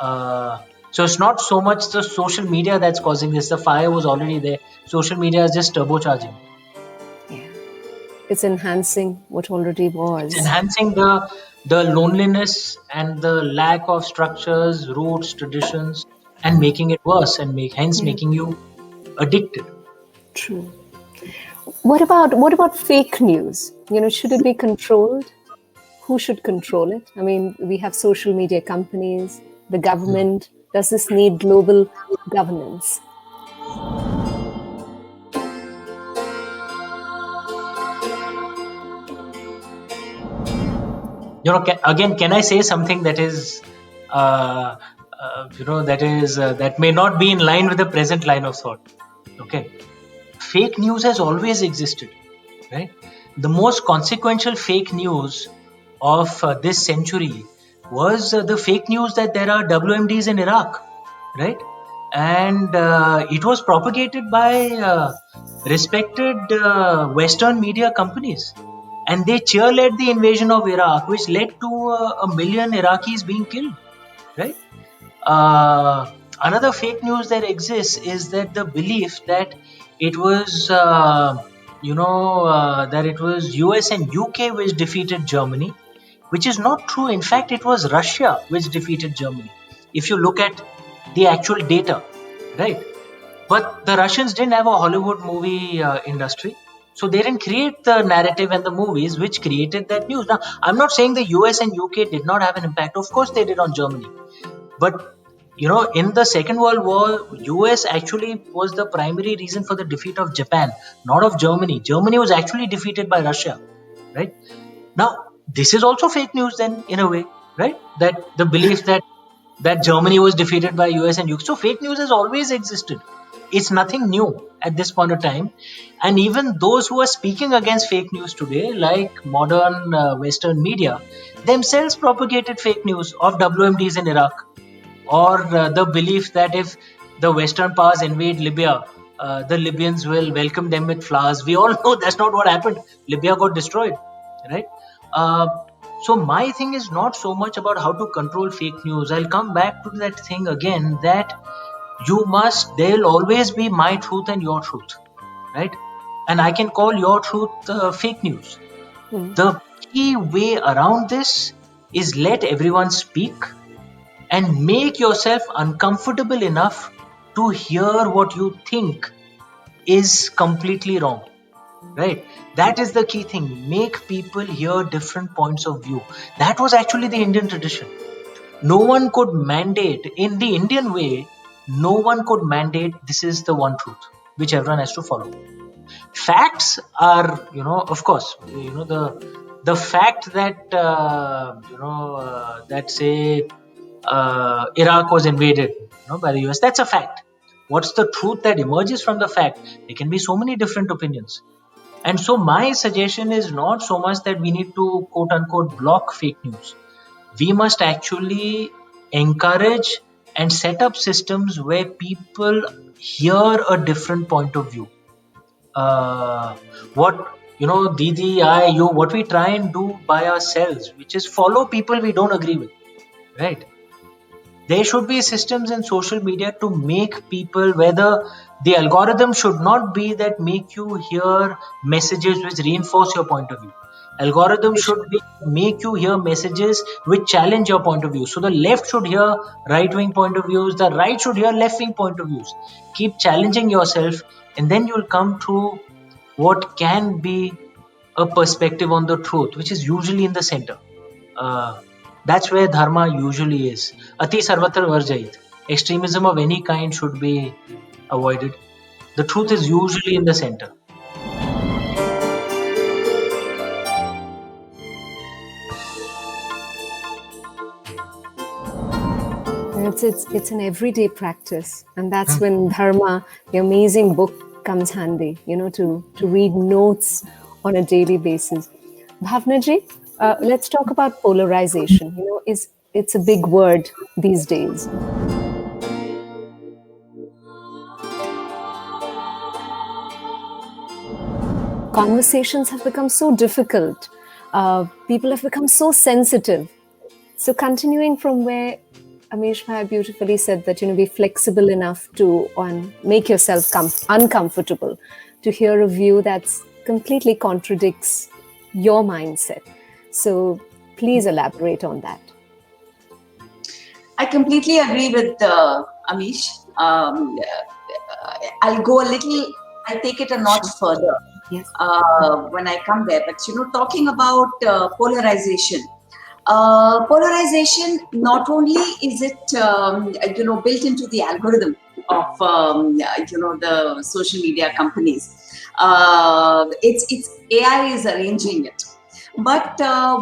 uh, so it's not so much the social media that's causing this. The fire was already there. Social media is just turbocharging it. Yeah. It's enhancing what already It's was. enhancing the loneliness and the lack of structures, roots, traditions, and making it worse, and hence Yeah. making you addicted. True. What about fake news? Should it be controlled? Who should control it? I mean, we have social media companies, the Hmm. government. Does this need global governance? Again, can I say something that is that may not be in line with the present line of thought? Okay. Fake news has always existed, right? The most consequential fake news of this century was the fake news that there are WMDs in Iraq, right? And it was propagated by respected Western media companies, and they cheerled the invasion of Iraq, which led to a million Iraqis being killed, right? uh, Another fake news that exists is that the belief that it was that it was US and UK which defeated Germany, which is not true. In fact, it was Russia which defeated Germany, if you look at the actual data, right? But the Russians didn't have a Hollywood movie industry, so they didn't create the narrative and the movies which created that news. Now, I'm not saying the US and UK did not have an impact. Of course they did on Germany, but in the Second World War, US actually was the primary reason for the defeat of Japan, not of Germany. Germany was actually defeated by Russia, right? Now, this is also fake news then, in a way, right? That the belief that Germany was defeated by US and UK. So fake news has always existed. It's nothing new at this point of time. And even those who are speaking against fake news today, like modern Western media, themselves propagated fake news of WMDs in Iraq, or the belief that if the Western powers invade Libya, the Libyans will welcome them with flowers. We all know that's not what happened. Libya got destroyed, right? Uh, so my thing is not so much about how to control fake news. I'll come back to that thing again, that there'll always be my truth and your truth, right? And I can call your truth fake news. Hmm. The key way around this is let everyone speak and make yourself uncomfortable enough to hear what you think is completely wrong, right? That is the key thing. Make people hear different points of view. That was actually the Indian tradition. No one could mandate, in the Indian way, no one could mandate this is the one truth which everyone has to follow. Facts are, of course, the fact that that say Iraq was invaded, by the US. That's a fact. What's the truth that emerges from the fact? There can be so many different opinions. And so my suggestion is not so much that we need to quote unquote block fake news. We must actually encourage and set up systems where people hear a different point of view. What Didi, I, you, what we try and do by ourselves, which is follow people we don't agree with, right? There should be systems in social media to make people, whether the algorithm should not be that make you hear messages which reinforce your point of view. Algorithm should be make you hear messages which challenge your point of view. So the left should hear right wing point of views, the right should hear left wing point of views. Keep challenging yourself, and then you'll come to what can be a perspective on the truth, which is usually in the center. uh, that's where dharma usually is. Ati sarvatra varjayit. Extremism of any kind should be avoided. The truth is usually in the center. It's an everyday practice, and that's Hmm. when Dharma, the amazing book, comes handy. To read notes on a daily basis. Bhavna ji, let's talk about polarization. Is it's a big word these days. Conversations have become so difficult. People have become so sensitive. So continuing from where Amish Bhai beautifully said that be flexible enough to make yourself uncomfortable to hear a view that's completely contradicts your mindset. So please elaborate on that. I completely agree with Amish. I'll go a little, I'll take it a notch Sure. further Yes. when I come there. But, talking about polarization. Polarization, not only is it, built into the algorithm of, the social media companies, it's AI is arranging it. But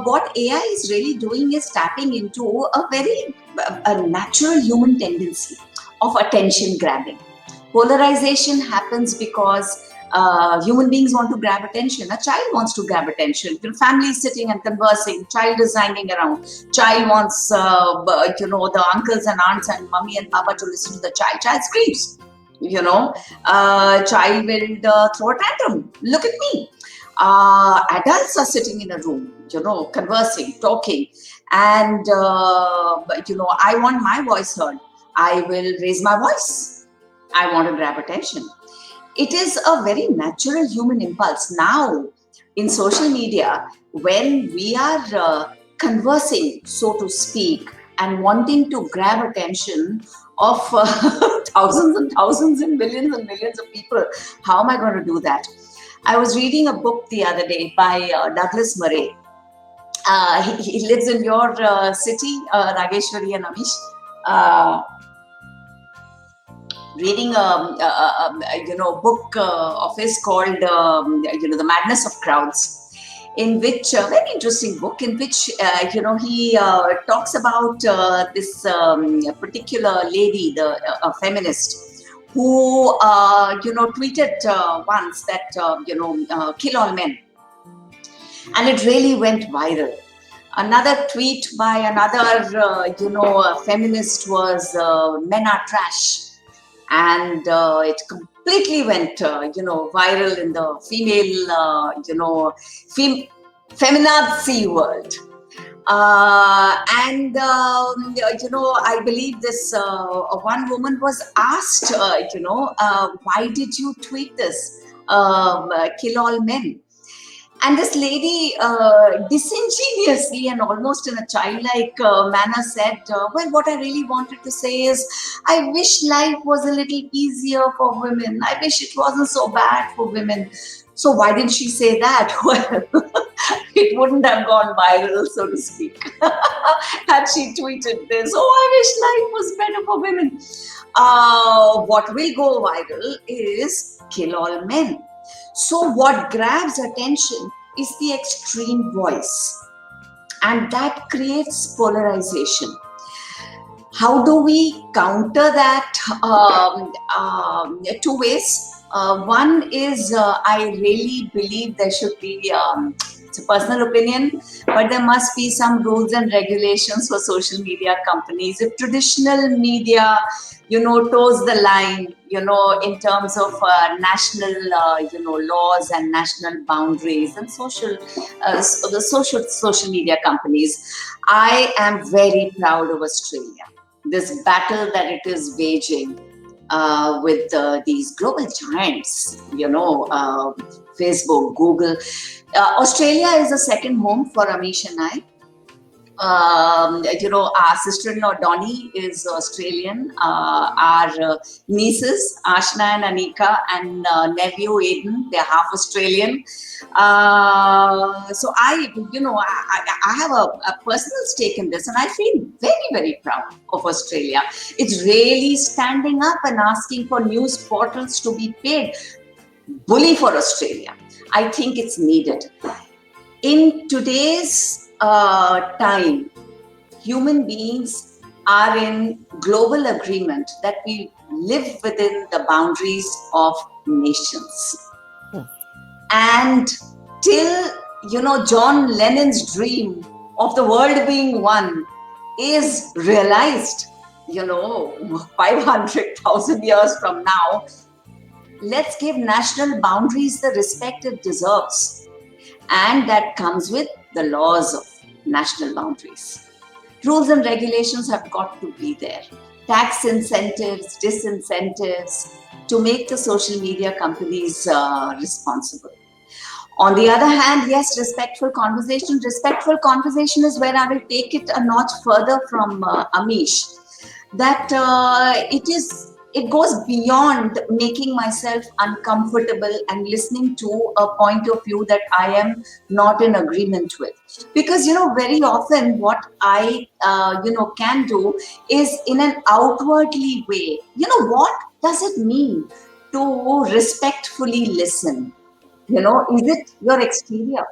what AI is really doing is tapping into a very a natural human tendency of attention grabbing. Polarization happens because human beings want to grab attention. A child wants to grab attention. Family is sitting and conversing. Child is hanging around. Child wants, the uncles and aunts and mommy and papa to listen to the child. Child screams. Child will throw a tantrum. Look at me. Adults are sitting in a room, conversing, talking, and I want my voice heard. I will raise my voice. I want to grab attention. It is a very natural human impulse. Now, in social media, when we are conversing, so to speak, and wanting to grab attention of thousands and thousands and millions of people, how am I going to do that? I was reading a book the other day by Douglas Murray. He lives in your city, Raageshwari and Amish. Uh, Reading book of his called The Madness of Crowds, in which very interesting book in which he talks about this particular lady, the a feminist, who tweeted once that kill all men, and it really went viral. Another tweet by another feminist was men are trash, and it completely went viral in the female feminazi world. And I believe this one woman was asked, why did you tweet this, kill all men? And this lady, disingenuously and almost in a childlike manner, said, well, what I really wanted to say is, I wish life was a little easier for women. I wish it wasn't so bad for women. So why didn't she say that? Well, it wouldn't have gone viral, so to speak, had she tweeted this. Oh, I wish life was better for women. What will go viral is kill all men. So what grabs attention is the extreme voice, and that creates polarization. How do we counter that? Two ways. One is I really believe there should be, it's a personal opinion, but there must be some rules and regulations for social media companies. If traditional media, toes the line, in terms of national, laws and national boundaries and the social media companies, I am very proud of Australia, this battle that it is waging with these global giants, Facebook, Google. Australia is a second home for Amish and I. Our sister-in-law Donnie is Australian. Our nieces Ashna and Anika and nephew Aiden, they're half Australian. So I have a personal stake in this, and I feel very, very proud of Australia. It's really standing up and asking for news portals to be paid. Bully for Australia. I think it's needed. In today's time, human beings are in global agreement that we live within the boundaries of nations. And till, John Lennon's dream of the world being one is realized, 500,000 years from now, let's give national boundaries the respect it deserves. And that comes with the laws of national boundaries. Rules and regulations have got to be there. Tax incentives, disincentives to make the social media companies responsible. On the other hand, yes, respectful conversation. Respectful conversation is where I will take it a notch further from Amish. That it goes beyond making myself uncomfortable and listening to a point of view that I am not in agreement with. Because, very often what I, can do is in an outwardly way. What does it mean to respectfully listen? Is it your exterior?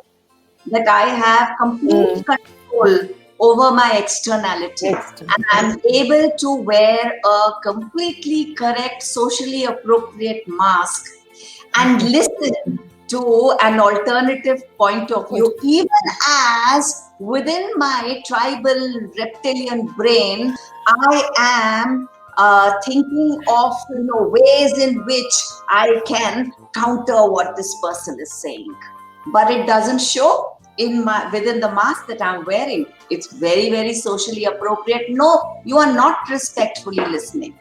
That I have complete control over my externality, and I'm able to wear a completely correct, socially appropriate mask and listen to an alternative point of view, even as within my tribal reptilian brain, I am thinking of ways in which I can counter what this person is saying. But it doesn't show within the mask that I'm wearing. It's very, very socially appropriate. No, you are not respectfully listening.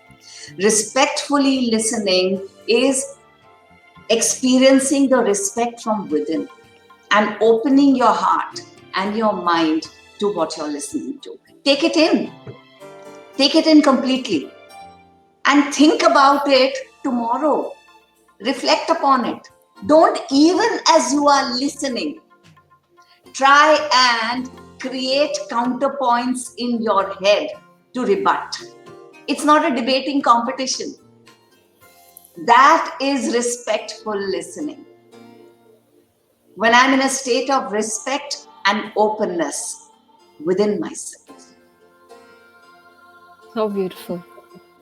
Respectfully listening is experiencing the respect from within and opening your heart and your mind to what you're listening to. Take it in. Take it in completely. And think about it tomorrow. Reflect upon it. Don't, even as you are listening, try and create counterpoints in your head to rebut. It's not a debating competition. That is respectful listening. When I'm in a state of respect and openness within myself. How beautiful.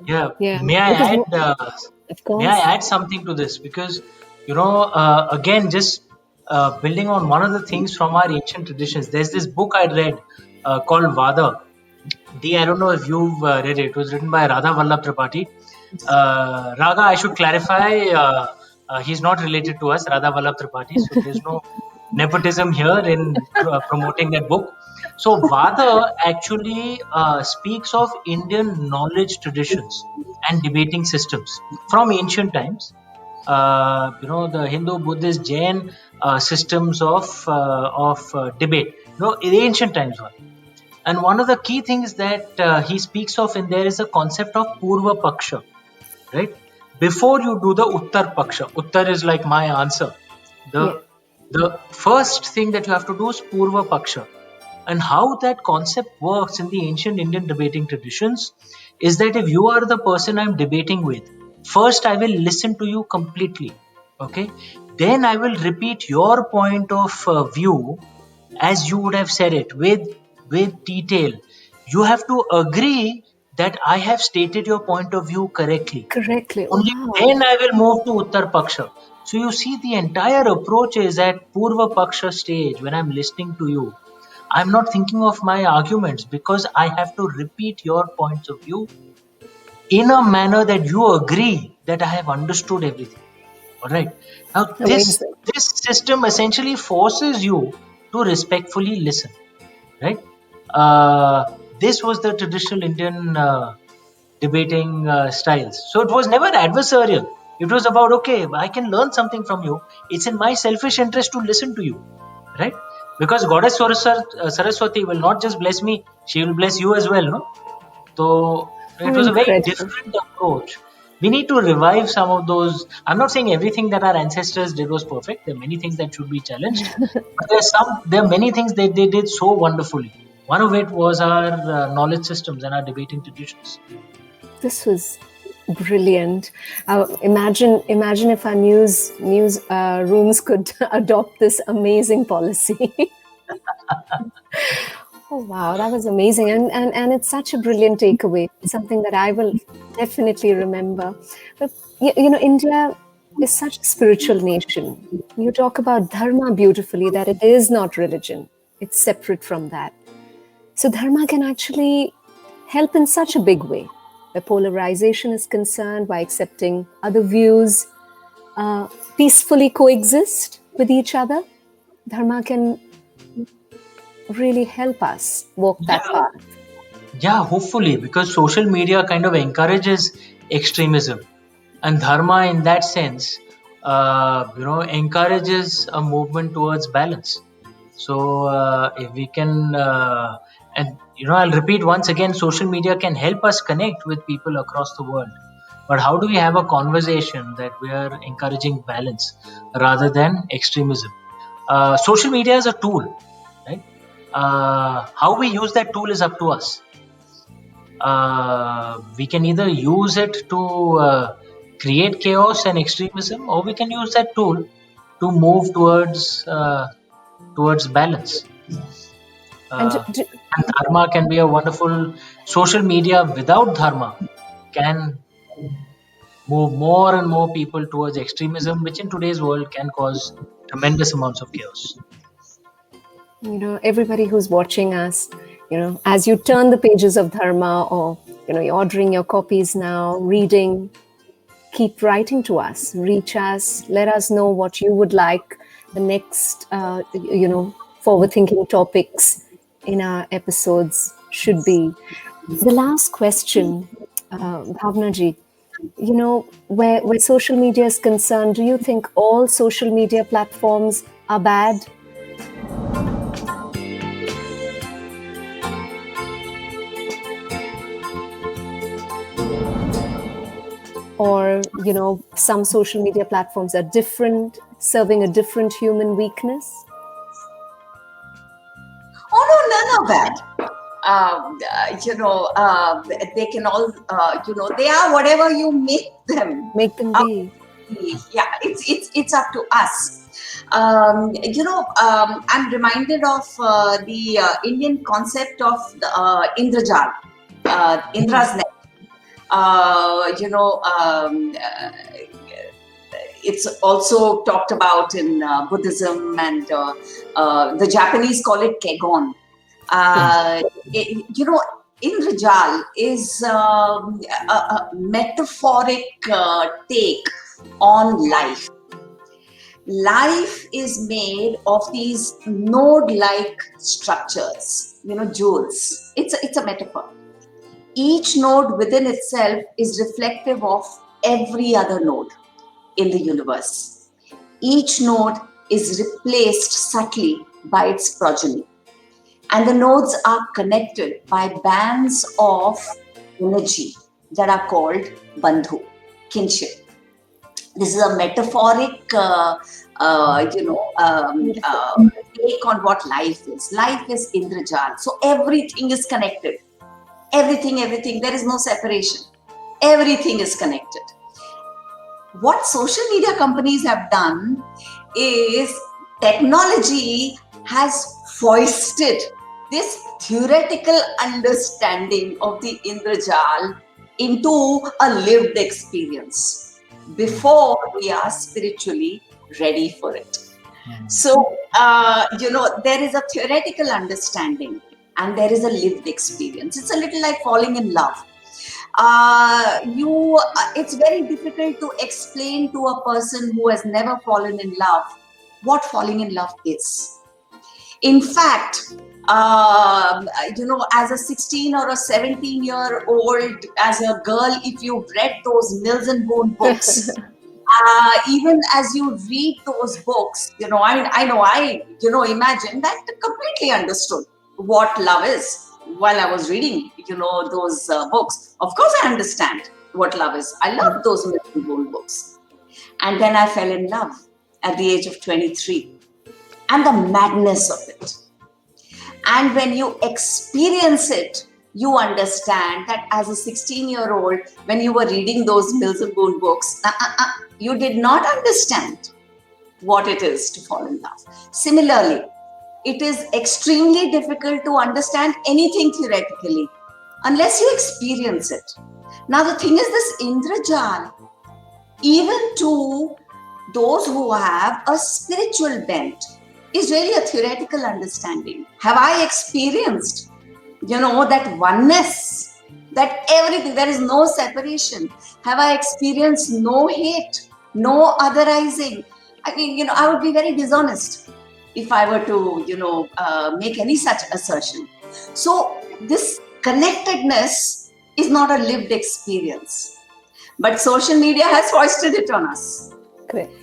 Yeah. Yeah. May I Because, add? of course. May I add something to this? Because again, just building on one of the things from our ancient traditions. There's this book I read called Vada. I don't know if you've read it. It was written by Radha Vallabh Tripathi. Raga, I should clarify, he's not related to us, Radha Vallabh Tripathi, so there's no nepotism here in promoting that book. So Vada actually speaks of Indian knowledge traditions and debating systems from ancient times. The Hindu, Buddhist, Jain systems of debate. In ancient times one. And one of the key things that he speaks of in there is the concept of Purva Paksha, right? Before you do the Uttar Paksha, Uttar is like my answer. The first thing that you have to do is Purva Paksha. And how that concept works in the ancient Indian debating traditions is that if you are the person I'm debating with, first I will listen to you completely. Okay. Then I will repeat your point of view as you would have said it with detail. You have to agree that I have stated your point of view correctly. Correctly. Only Wow. then I will move to Uttar Paksha. So you see, the entire approach is at Purva Paksha stage when I'm listening to you. I'm not thinking of my arguments because I have to repeat your points of view in a manner that you agree that I have understood everything. All right. Now, Amazing. this system essentially forces you to respectfully listen. Right. Uh, this was the traditional Indian debating styles. So it was never adversarial. It was about, okay, I can learn something from you. It's in my selfish interest to listen to you, right? Because Goddess Saraswati will not just bless me; she will bless you as well, no? So How it was a very incredible. different approach. We need to revive some of those. I'm not saying everything that our ancestors did was perfect. There are many things that should be challenged, but there are many things that they did so wonderfully. One of it was our knowledge systems and our debating traditions. This was brilliant. Imagine if our news rooms could adopt this amazing policy. Oh wow, that was amazing, and it's such a brilliant takeaway. Something that I will definitely remember. But India is such a spiritual nation. You talk about dharma beautifully, that it is not religion; it's separate from that. So dharma can actually help in such a big way, where polarization is concerned, by accepting other views, uh, peacefully coexist with each other. Dharma can really help us walk that Yeah, path. yeah, hopefully, because social media kind of encourages extremism, and dharma, in that sense, encourages a movement towards balance. So, if we can, and I'll repeat once again, social media can help us connect with people across the world. But how do we have a conversation that we are encouraging balance rather than extremism? Social media is a tool, right? How we use that tool is up to us. We can either use it to create chaos and extremism, or we can use that tool to move towards balance. And And dharma can be a wonderful social media without dharma can move more and more people towards extremism, which in today's world can cause tremendous amounts of chaos. everybody who's watching us, as you turn the pages of dharma, or you're ordering your copies now, reading, keep writing to us, reach us, let us know what you would like the next forward thinking topics in our episodes should be. The last question, Bhavna ji, where social media is concerned, do you think all social media platforms are bad? Or some social media platforms are different, serving a different human weakness? Oh no, none of that. They can all, they are whatever you make them. Make them Uh, be. yeah, it's up to us. I'm reminded of the Indian concept of the Indrajal, Indra's net. Uh, you know, um, uh, it's also talked about in Buddhism, and the Japanese call it Kegon. Yes. Uh, Indrajal is a metaphoric take on life. Life is made of these node-like structures, jewels. It's a metaphor. Each node within itself is reflective of every other node in the universe. Each node is replaced subtly by its progeny. And the nodes are connected by bands of energy that are called bandhu, kinship. This is a metaphoric, Beautiful. take on what life is. Life is Indrajal. So everything is connected. Everything. There is no separation. Everything is connected. What social media companies have done is technology has foisted this theoretical understanding of the Indrajal into a lived experience before we are spiritually ready for it. So, there is a theoretical understanding and there is a lived experience. It's a little like falling in love. It's very difficult to explain to a person who has never fallen in love what falling in love is. In fact, as a 16 or a 17-year-old, as a girl, if you've read those Mills and Boone books, even as you read those books, I imagine that I completely understood what love is while I was reading, those books. Of course, I understand what love is. I love those Mills and Boone books. And then I fell in love at the age of 23. And the madness of it. And when you experience it, you understand that as a 16-year-old, when you were reading those Mills and Boone books, you did not understand what it is to fall in love. Similarly, it is extremely difficult to understand anything theoretically unless you experience it. Now, the thing is, this Indrajal, even to those who have a spiritual bent, is really a theoretical understanding. Have I experienced, that oneness, that everything, there is no separation? Have I experienced no hate, no otherizing? I mean, I would be very dishonest if I were to, make any such assertion. So this connectedness is not a lived experience, but social media has foisted it on us. Correct.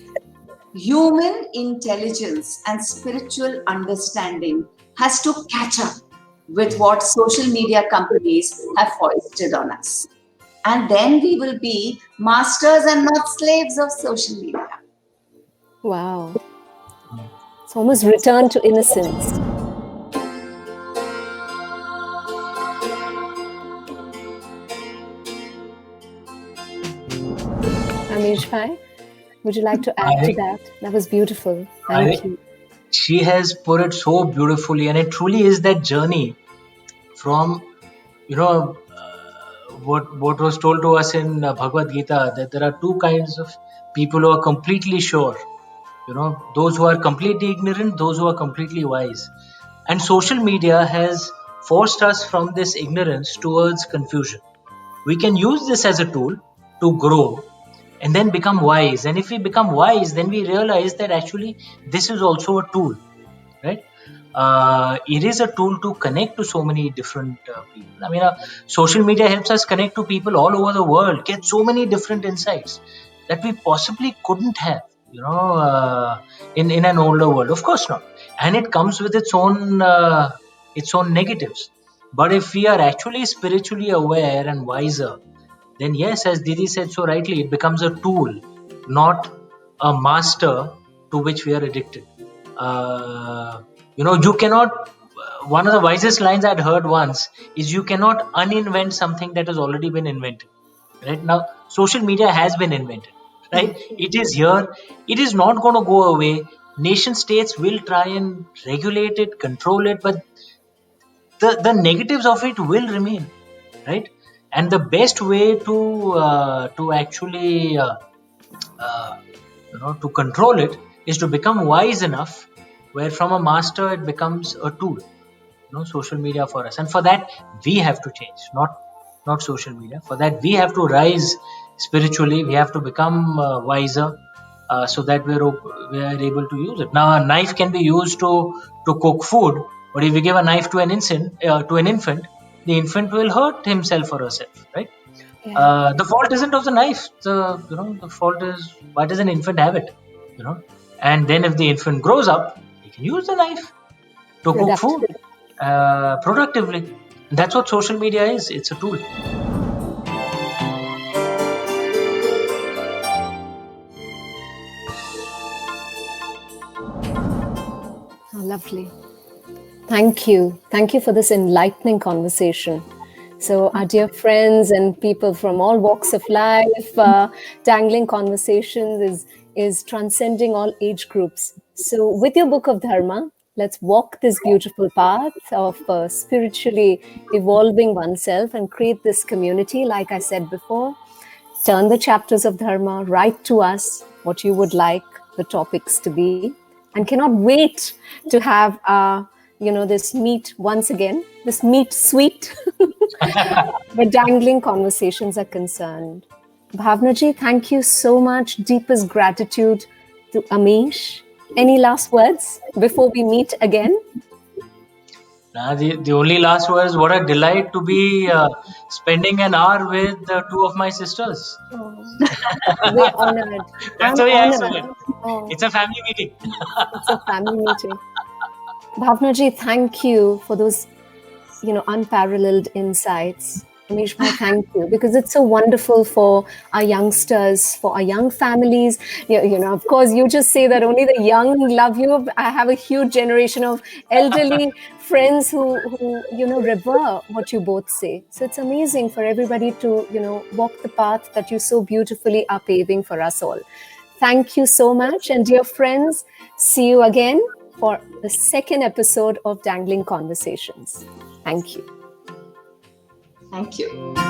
Human intelligence and spiritual understanding has to catch up with what social media companies have foisted on us. And then we will be masters and not slaves of social media. Wow. It's almost return to innocence. Amish Bhai, would you like to add to that? That was beautiful. Thank you. She has put it so beautifully, and it truly is that journey from, what was told to us in Bhagavad Gita, that there are two kinds of people who are completely sure. Those who are completely ignorant, those who are completely wise. And social media has forced us from this ignorance towards confusion. We can use this as a tool to grow and then become wise. And if we become wise, then we realize that actually this is also a tool, right? It is a tool to connect to so many different people. I mean, social media helps us connect to people all over the world, get so many different insights that we possibly couldn't have, in an older world. Of course not. And it comes with its own negatives. But if we are actually spiritually aware and wiser, then yes, as Didi said so rightly, it becomes a tool, not a master to which we are addicted. You cannot, one of the wisest lines I'd heard once is, you cannot uninvent something that has already been invented. Right now, social media has been invented, right? It is here. It is not going to go away. Nation states will try and regulate it, control it, but the negatives of it will remain, right? And the best way to actually to control it is to become wise enough where from a master it becomes a tool, social media for us. And for that we have to change, not social media. For that we have to rise spiritually. We have to become wiser, so that we are able to use it. Now a knife can be used to cook food, but if we give a knife to an infant, the infant will hurt himself or herself, right? Yeah. The fault isn't of the knife. The fault is, why does an infant have it? And then if the infant grows up, he can use the knife to cook food productively. And that's what social media is. It's a tool. Oh, lovely. Thank you. Thank you for this enlightening conversation. So, our dear friends and people from all walks of life, Dangling Conversations is transcending all age groups. So, with your book of Dharma, Let's walk this beautiful path of spiritually evolving oneself and create this community. Like I said before, turn the chapters of Dharma, write to us what you would like the topics to be, and cannot wait to have this meet once again, this meet sweet, where dangling conversations are concerned. Bhavna ji, thank you so much. Deepest gratitude to Amish. Any last words before we meet again? The only last was what a delight to be spending an hour with two of my sisters. Oh, we're honored. That's I'm the way I saw honored. it. Oh, It's a family meeting. it's a family meeting. Bhavna ji, thank you for those, unparalleled insights. Amish bhai, thank you, because it's so wonderful for our youngsters, for our young families. Of course, you just say that only the young love you. I have a huge generation of elderly friends who revere what you both say. So it's amazing for everybody to, walk the path that you so beautifully are paving for us all. Thank you so much. And dear friends, see you again for the second episode of Dangling Conversations. Thank you. Thank you.